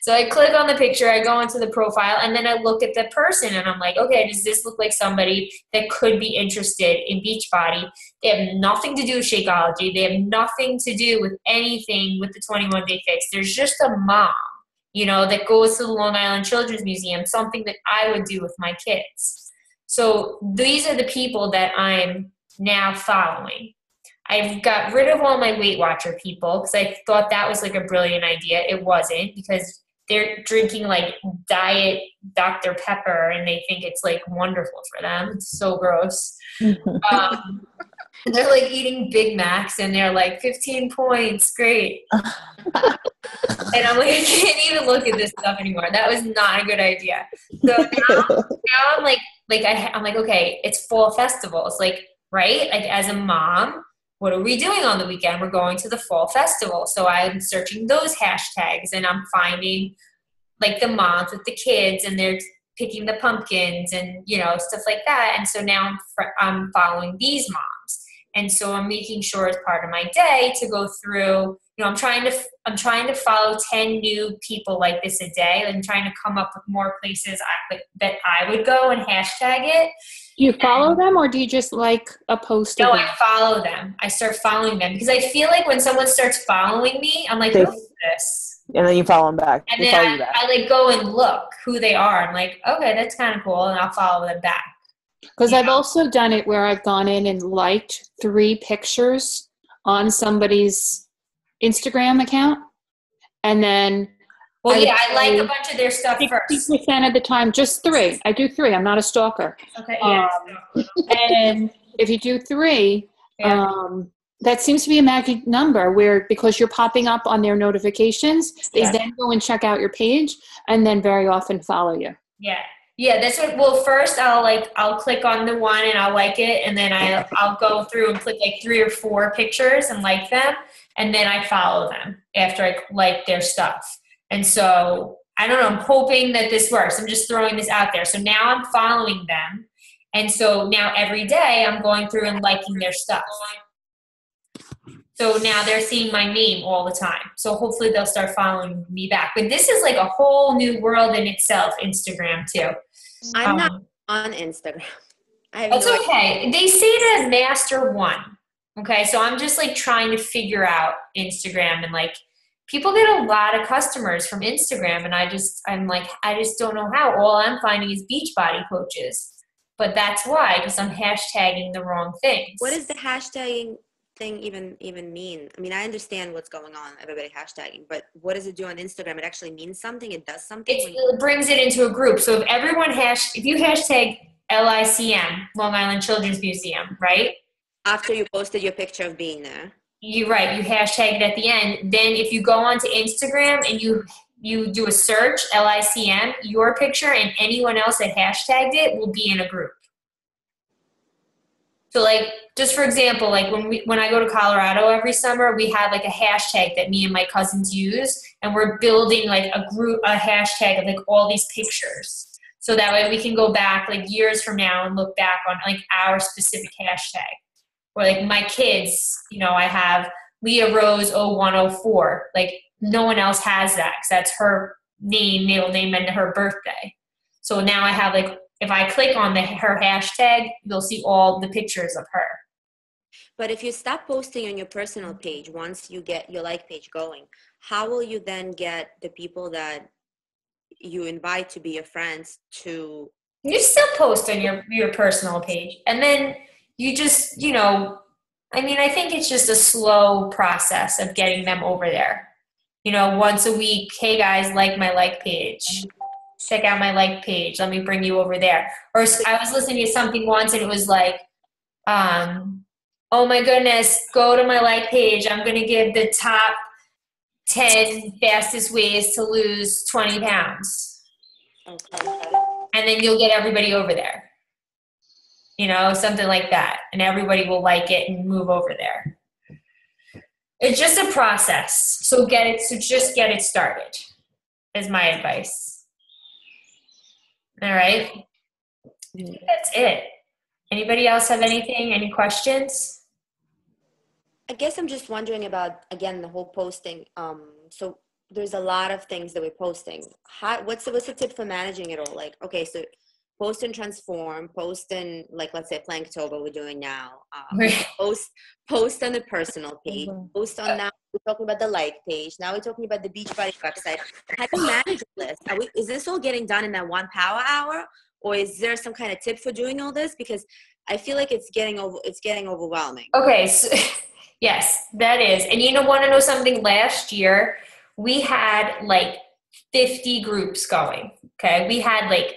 so I click on the picture, I go into the profile, and then I look at the person and I'm like, okay, does this look like somebody that could be interested in Beachbody? They have nothing to do with Shakeology. They have nothing to do with anything with the 21 Day Fix. There's just a mom, you know, that goes to the Long Island Children's Museum, something that I would do with my kids. So these are the people that I'm now following. I've got rid of all my Weight Watcher people because I thought that was like a brilliant idea. It wasn't, because they're drinking like diet Dr. Pepper and they think it's like wonderful for them. It's so gross. They're like eating Big Macs and they're like 15 points, great. And I'm like, I can't even look at this stuff anymore. That was not a good idea. So now I'm like I'm like, okay, it's fall festivals, like, right? Like as a mom, what are we doing on the weekend? We're going to the fall festival. So I'm searching those hashtags and I'm finding like the moms with the kids and they're picking the pumpkins and, you know, stuff like that. And so now I'm following these moms. And so I'm making sure as part of my day to go through, you know, I'm trying to follow 10 new people like this a day. I'm trying to come up with more places that I would go and hashtag it. Do you follow them or do you just like a post? No, I follow them. I start following them because I feel like when someone starts following me, I'm like, who is this? And then you follow them back. And then I like go and look who they are. I'm like, okay, that's kind of cool. And I'll follow them back. Because I've also done it where I've gone in and liked 3 pictures on somebody's Instagram account. And then I like a bunch of their stuff 60% of the time, just 3. I do 3. I'm not a stalker. Okay. Yeah. And if you do 3, that seems to be a magic number where, because you're popping up on their notifications, they then go and check out your page and then very often follow you. Yeah. Yeah, that's what. Well, first I'll click on the one and I'll like it, and then I'll go through and click like 3 or 4 pictures and like them, and then I follow them after I like their stuff. And so I don't know. I'm hoping that this works. I'm just throwing this out there. So now I'm following them, and so now every day I'm going through and liking their stuff. So now they're seeing my name all the time. So hopefully they'll start following me back. But this is like a whole new world in itself, Instagram too. I'm not on Instagram. That's okay. They say to master one. Okay, so I'm just like trying to figure out Instagram, and like people get a lot of customers from Instagram, and I'm like, I just don't know how. All I'm finding is Beachbody coaches. But that's why, because I'm hashtagging the wrong things. What does the hashtagging thing even mean? I mean, I understand what's going on, everybody hashtagging, but what does it do on Instagram? It actually means something? It does something? It brings it into a group. So if if you hashtag LICM, Long Island Children's Museum, right? After you posted your picture of being there. You hashtag it at the end. Then if you go onto Instagram and you do a search, LICM, your picture and anyone else that hashtagged it will be in a group. So like, just for example, like when I go to Colorado every summer, we have like a hashtag that me and my cousins use, and we're building like a hashtag of like all these pictures. So that way we can go back like years from now and look back on like our specific hashtag. Or like my kids, I have Leah Rose 0104. Like no one else has that because that's her natal name and her birthday. So now I have like, if I click on her hashtag, you'll see all the pictures of her. But if you stop posting on your personal page, once you get your like page going, how will you then get the people that you invite to be your friends to? You still post on your personal page. And then you just, I think it's just a slow process of getting them over there. Once a week, hey guys, like my like page. Check out my like page. Let me bring you over there. Or I was listening to something once and it was like, oh my goodness, go to my like page. I'm going to give the top 10 fastest ways to lose 20 pounds. Okay. And then you'll get everybody over there. Something like that. And everybody will like it and move over there. It's just a process. So just get it started is my advice. All right. I think that's it. Anybody else have anything? Any questions? I guess I'm just wondering about, again, the whole posting. So there's a lot of things that we're posting. What's the tip for managing it all? Like, okay, so post and transform, post in, like, let's say Planktober we're doing now. Post on the personal page, post on now. We're talking about the like page. Now we're talking about the Beachbody website. How do you manage this? Is this all getting done in that 1 power hour? Or is there some kind of tip for doing all this? Because I feel like it's getting overwhelming. Okay, so, yes, that is. And want to know something? Last year, we had like 50 groups going, okay? We had like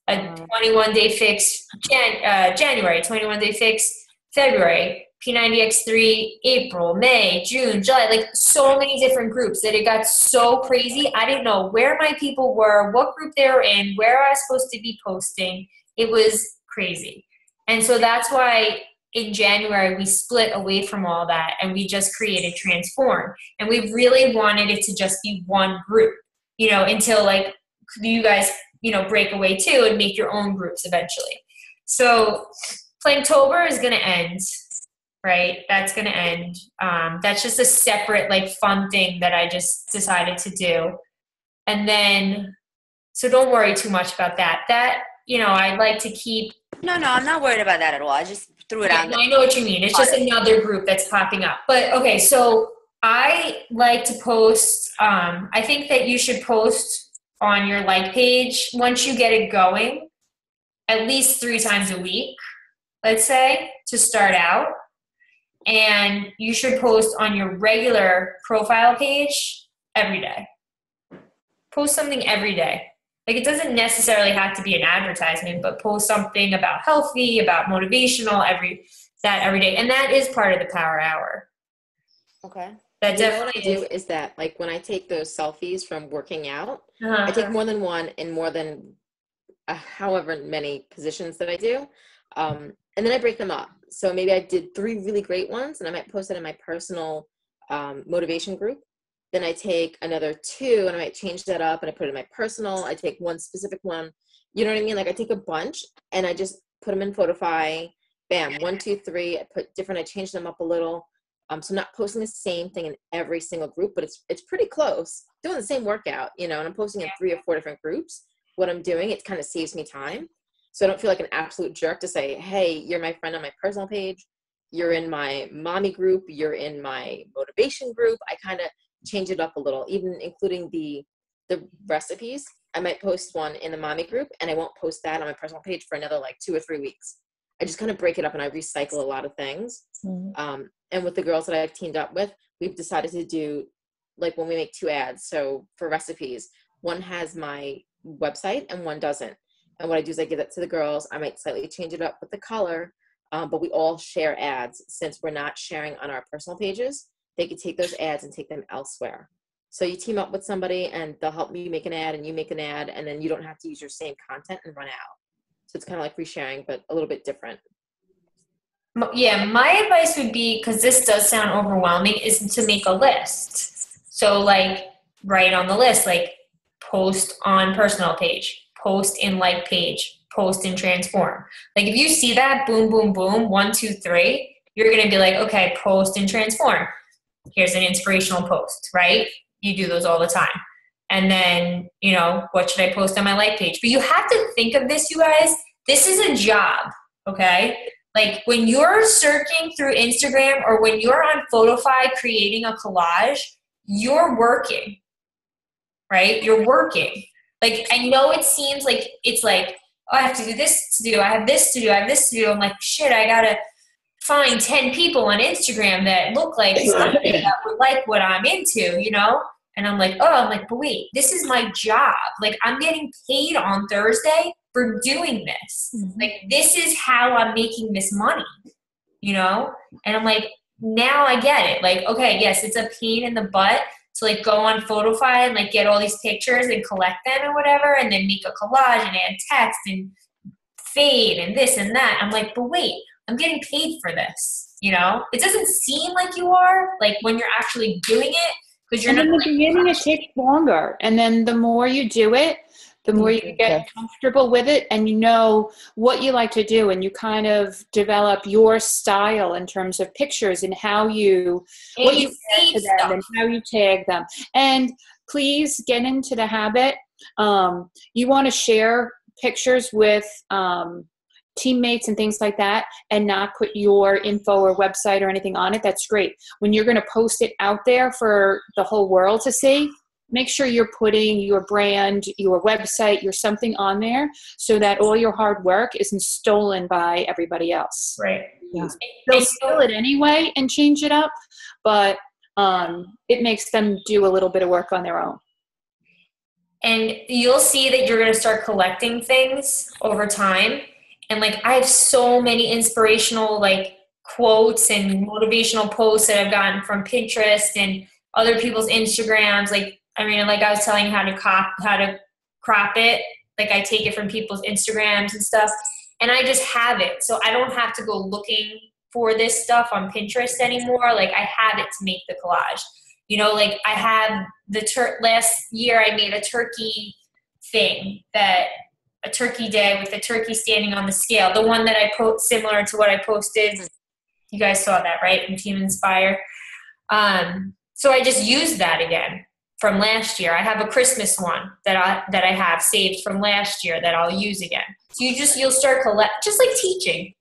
a 21-day fix January, 21-day fix February, P90X3 April, May, June, July, like so many different groups that it got so crazy. I didn't know where my people were, what group they were in, where I was supposed to be posting. It was crazy. And so that's why in January we split away from all that and we just created Transform. And we really wanted it to just be one group, until like you guys, break away too and make your own groups eventually. So Planktober is going to end. Right? That's going to end. That's just a separate, like, fun thing that I just decided to do. And then, so don't worry too much about that. That, I'd like to keep. No, I'm not worried about that at all. I just threw it out there. I know what you mean. It's just another group that's popping up. But, okay, so I like to post. I think that you should post on your like page once you get it going at least 3 times a week, let's say, to start out. And you should post on your regular profile page every day. Post something every day. Like, it doesn't necessarily have to be an advertisement, but post something about healthy, about motivational every day. And that is part of the Power Hour. Okay. That definitely what I do is that, like, when I take those selfies from working out, I take more than one in more than however many positions that I do. And then I break them up. So maybe I did 3 really great ones and I might post it in my personal motivation group. Then I take another 2 and I might change that up and I put it in my personal. I take one specific one. You know what I mean? Like, I take a bunch and I just put them in Photify. Bam, 1, 2, 3. I put different, I change them up a little. So I'm not posting the same thing in every single group, but it's pretty close. Doing the same workout, and I'm posting in 3 or 4 different groups. What I'm doing, it kind of saves me time. So I don't feel like an absolute jerk to say, hey, you're my friend on my personal page. you're in my mommy group, you're in my motivation group. I kind of change it up a little, even including the recipes. I might post one in the mommy group and I won't post that on my personal page for another like 2 or 3 weeks. I just kind of break it up and I recycle a lot of things. Mm-hmm. And with the girls that I've teamed up with, we've decided to do like when we make 2 ads. So for recipes, one has my website and one doesn't. And what I do is I give it to the girls. I might slightly change it up with the color, but we all share ads. Since we're not sharing on our personal pages, they could take those ads and take them elsewhere. So you team up with somebody and they'll help you make an ad and you make an ad, and then you don't have to use your same content and run out. So it's kind of like resharing, but a little bit different. Yeah, my advice would be, because this does sound overwhelming, is to make a list. So like write on the list, like post on personal page, post in like page, post in transform. Like if you see that, boom, boom, boom, 1, 2, 3, you're going to be like, okay, post and transform. Here's an inspirational post, right? You do those all the time. And then, what should I post on my like page? But you have to think of this, you guys. This is a job, okay? Like when you're searching through Instagram or when you're on Photofy creating a collage, you're working, right? You're working. Like, I know it seems like it's like, oh, I have to do this to do. I have this to do. I have this to do. I'm like, shit, I got to find 10 people on Instagram that look like somebody that would like what I'm into, And I'm like, but wait, this is my job. Like, I'm getting paid on Thursday for doing this. Mm-hmm. Like, this is how I'm making this money, And I'm like, now I get it. Like, okay, yes, it's a pain in the butt to like go on Photofy and like get all these pictures and collect them and whatever, and then make a collage and add text and fade and this and that. I'm like, but wait, I'm getting paid for this, It doesn't seem like you are, like when you're actually doing it, because you're and not. in the beginning, it takes longer, and then the more you do it, the more you get comfortable with it, and you know what you like to do, and you kind of develop your style in terms of pictures and how you what you add to them and how you tag them. And please get into the habit. You want to share pictures with teammates and things like that, and not put your info or website or anything on it. That's great. When you're going to post it out there for the whole world to see, make sure you're putting your brand, your website, your something on there so that all your hard work isn't stolen by everybody else. Right. Yeah. They'll steal it anyway and change it up, but it makes them do a little bit of work on their own. And you'll see that you're going to start collecting things over time. And like, I have so many inspirational like quotes and motivational posts that I've gotten from Pinterest and other people's Instagrams. Like, I mean, like I was telling you how to crop it. Like I take it from people's Instagrams and stuff, and I just have it. So I don't have to go looking for this stuff on Pinterest anymore. Like I have it to make the collage. Like I have last year I made a turkey thing, a turkey day with the turkey standing on the scale. The one that I post similar to what I posted. You guys saw that, right? In Team Inspire. So I just used that again from last year. I have a Christmas one that I have saved from last year that I'll use again. So you'll start just like teaching,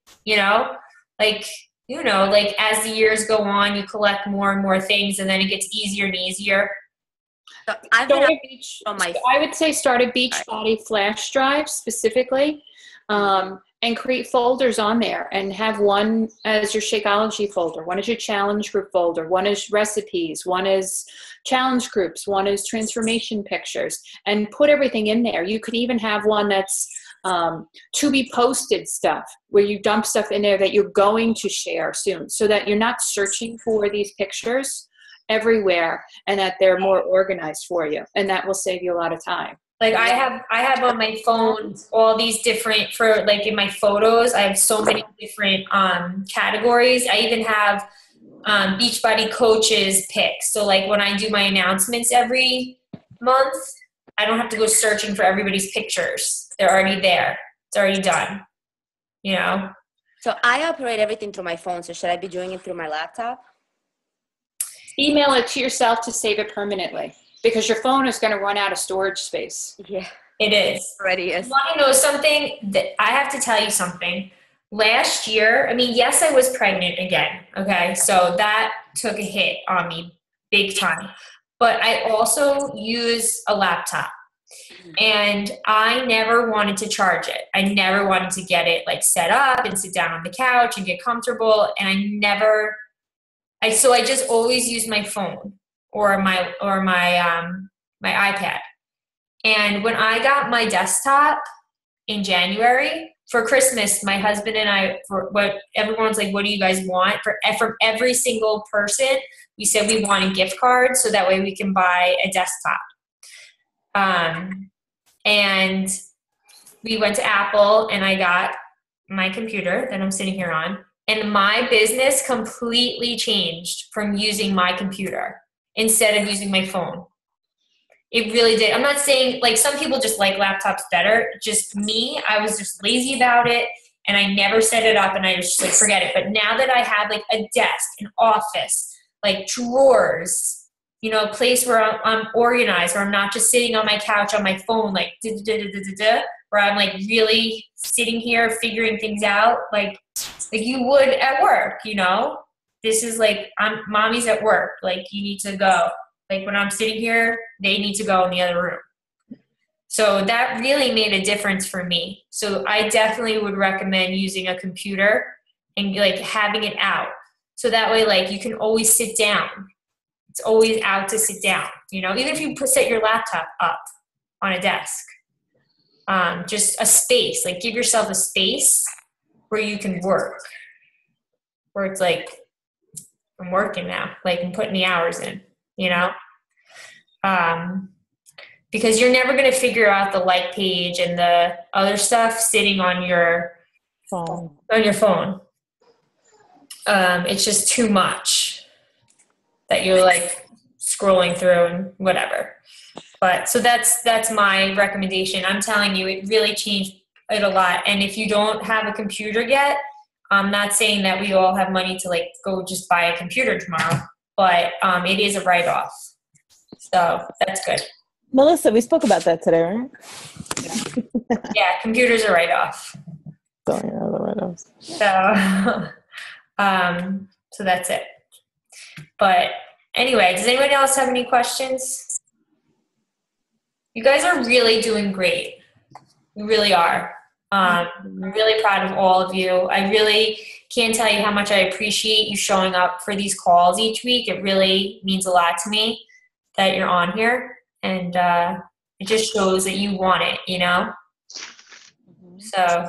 like as the years go on, you collect more and more things, and then it gets easier and easier. So I've been on my. I would say start a Beachbody flash drive specifically, and create folders on there, and have one as your Shakeology folder, one is your challenge group folder, one is recipes, one is challenge groups, one is transformation pictures, and put everything in there. You could even have one that's to be posted stuff, where you dump stuff in there that you're going to share soon, so that you're not searching for these pictures everywhere, and that they're more organized for you, and that will save you a lot of time. Like I have on my phone all these different, for like in my photos, I have so many different categories. I even have Beachbody coaches picks. So like when I do my announcements every month, I don't have to go searching for everybody's pictures. They're already there. It's already done. So I operate everything through my phone. So should I be doing it through my laptop? Email it to yourself to save it permanently, because your phone is going to run out of storage space. Yeah, it is. already is. You want to know something? That I have to tell you something. last year, I mean, yes, I was pregnant again. Okay. So that took a hit on me big time. But I also use a laptop. And I never wanted to charge it. I never wanted to get it like set up and sit down on the couch and get comfortable. And I just always use my phone or my iPad. And when I got my desktop in January for Christmas, my husband and I, everyone's like, what do you guys want? From every single person, we said we want a gift card so that way we can buy a desktop. And we went to Apple and I got my computer that I'm sitting here on, and my business completely changed from using my computer instead of using my phone. It really did. I'm not saying like some people just like laptops better. Just me, I was just lazy about it and I never set it up and I just like forget it. But now that I have like a desk, an office, like drawers, you know, a place where I'm organized, where I'm not just sitting on my couch on my phone, like, where I'm like really sitting here figuring things out, like you would at work, you know? This is like, mommy's at work, like you need to go. Like when I'm sitting here, they need to go in the other room. So that really made a difference for me. So I definitely would recommend using a computer and like having it out. So that way, like you can always sit down. It's always out to sit down, you know, even if you set your laptop up on a desk, just a space, like give yourself a space where you can work, where it's like, I'm working now, like I'm putting the hours in, you know, because you're never going to figure out the like page and the other stuff sitting on your phone. It's just too much that you're like scrolling through and whatever. But so that's my recommendation. I'm telling you, it really changed it a lot. And if you don't have a computer yet, I'm not saying that we all have money to like go just buy a computer tomorrow, but it is a write-off. So that's good. Melissa, we spoke about that today, right? Yeah, computers are write-off. So yeah, the write-offs. So that's it. But anyway, does anyone else have any questions? You guys are really doing great. You really are. I'm really proud of all of you. I really can't tell you how much I appreciate you showing up for these calls each week. It really means a lot to me that you're on here. And it just shows that you want it, you know? So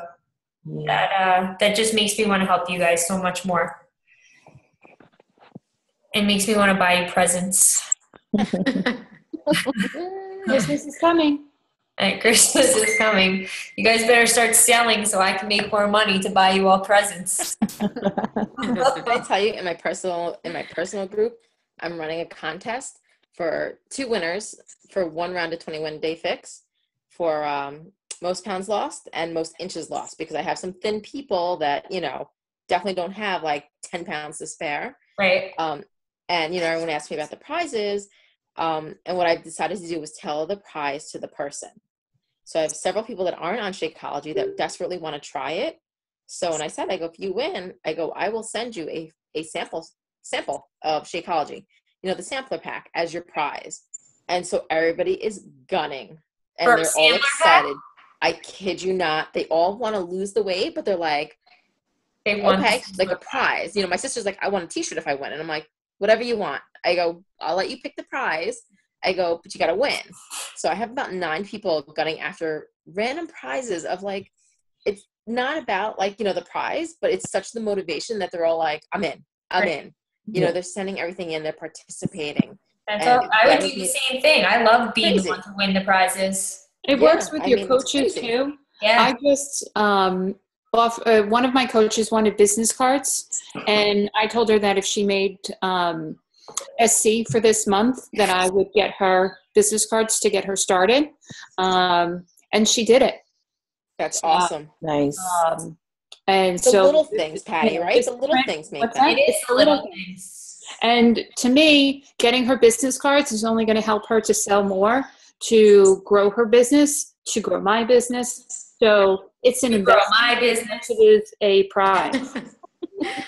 that just makes me want to help you guys so much more. It makes me want to buy you presents. Christmas is coming. And Christmas is coming. You guys better start selling so I can make more money to buy you all presents. I tell you, in my personal group, I'm running a contest for 2 winners for 1 round of 21 day fix for most pounds lost and most inches lost, because I have some thin people that, you know, definitely don't have like 10 pounds to spare. Right. And, you know, everyone asked me about the prizes. And what I decided to do was tell the prize to the person. So I have several people that aren't on Shakeology that desperately want to try it. So when I said, I go, if you win, I go, I will send you a sample of Shakeology, you know, the sampler pack as your prize. And so everybody is gunning and they're all excited. I kid you not. They all want to lose the weight, but they're like, okay, like a prize. You know, my sister's like, I want a t-shirt if I win. And I'm like, whatever you want. I go, I'll let you pick the prize. I go, but you got to win. So I have about 9 people gunning after random prizes of like, it's not about like, you know, the prize, but it's such the motivation that they're all like, I'm in. You know, they're sending everything in, they're participating. That's all. I would do the same thing. I love being the one to win the prizes. It works with your coaches too. Yeah. I just, one of my coaches wanted business cards, and I told her that if she made SC for this month, that I would get her business cards to get her started. And she did it. That's awesome. Nice. And the little things, Patty, right? The little things make that. It is the little things. And to me, getting her business cards is only going to help her to sell more, to grow her business, to grow my business. So It's an Girl, investment. my business. It is a prize.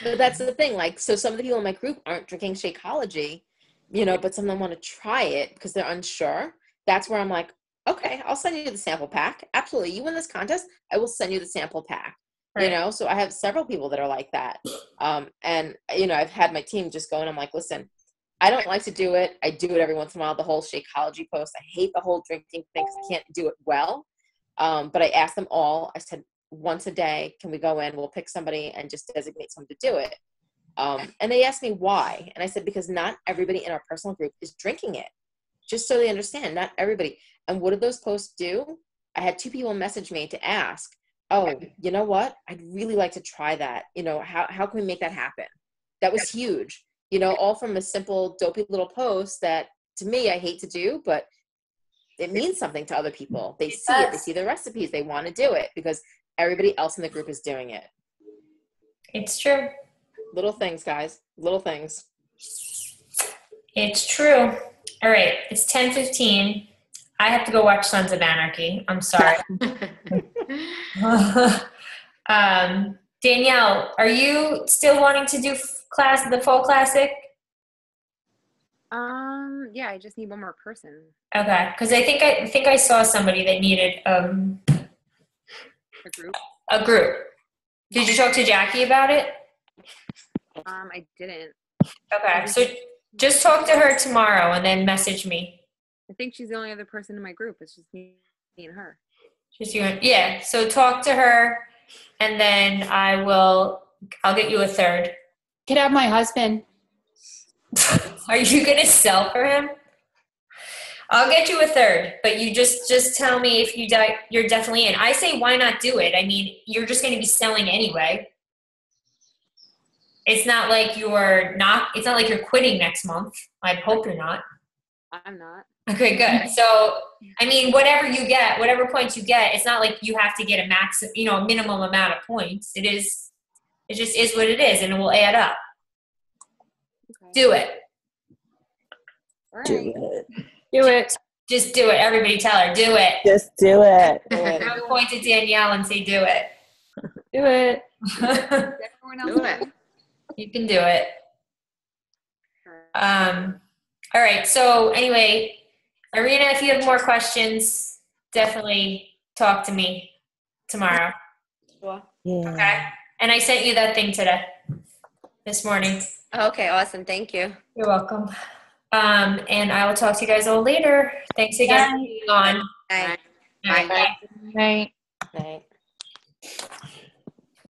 But that's the thing. Like, so some of the people in my group aren't drinking Shakeology, but some of them want to try it because they're unsure. That's where I'm like, okay, I'll send you the sample pack. Absolutely. You win this contest, I will send you the sample pack. Right. So I have several people that are like that. And I've had my team just go and I'm like, listen, I don't like to do it. I do it every once in a while, the whole Shakeology post. I hate the whole drinking thing because I can't do it well. But I asked them all, I said, once a day, can we go in? We'll pick somebody and just designate someone to do it. And they asked me why. And I said, because not everybody in our personal group is drinking it. Just so they understand, not everybody. And what did those posts do? I had 2 people message me to ask, oh, you know what? I'd really like to try that. How can we make that happen? That was huge. All from a simple dopey little post that to me, I hate to do, but it means something to other people. They see it, they see the recipes, they want to do it because everybody else in the group is doing it. It's true. Little things, guys. Little things. It's true. All right. It's 10:15. I have to go watch Sons of Anarchy. I'm sorry. Danielle, are you still wanting to do the fall classic? Yeah, I just need one more person. Okay, because I think I saw somebody that needed A group? a group. Did you talk to Jackie about it? I didn't. Okay, so just talk to her tomorrow and then message me. I think she's the only other person in my group. It's just me and her. Just you and yeah. So talk to her, and then I'll get you a third. Could have my husband. Are you gonna sell for him? I'll get you a third, but you just tell me if you're definitely in. I say why not do it? I mean, you're just gonna be selling anyway. It's not like it's not like you're quitting next month. I hope you're not. I'm not. Okay, good. So, I mean, whatever points you get, it's not like you have to get a minimum amount of points. It just is what it is, and it will add up. Okay. Do it. All right. Do it. Just do it. Everybody tell her, do it. Just do it. Point to Danielle and say, do it. Do it. Everyone else Do it. You can do it. All right. So anyway, Irina, if you have more questions, definitely talk to me tomorrow. Sure. Yeah. Okay. And I sent you that thing this morning. Okay, awesome. Thank you. You're welcome. And I will talk to you guys all later. Thanks again for being on. Bye. Bye. Bye. Right. Right.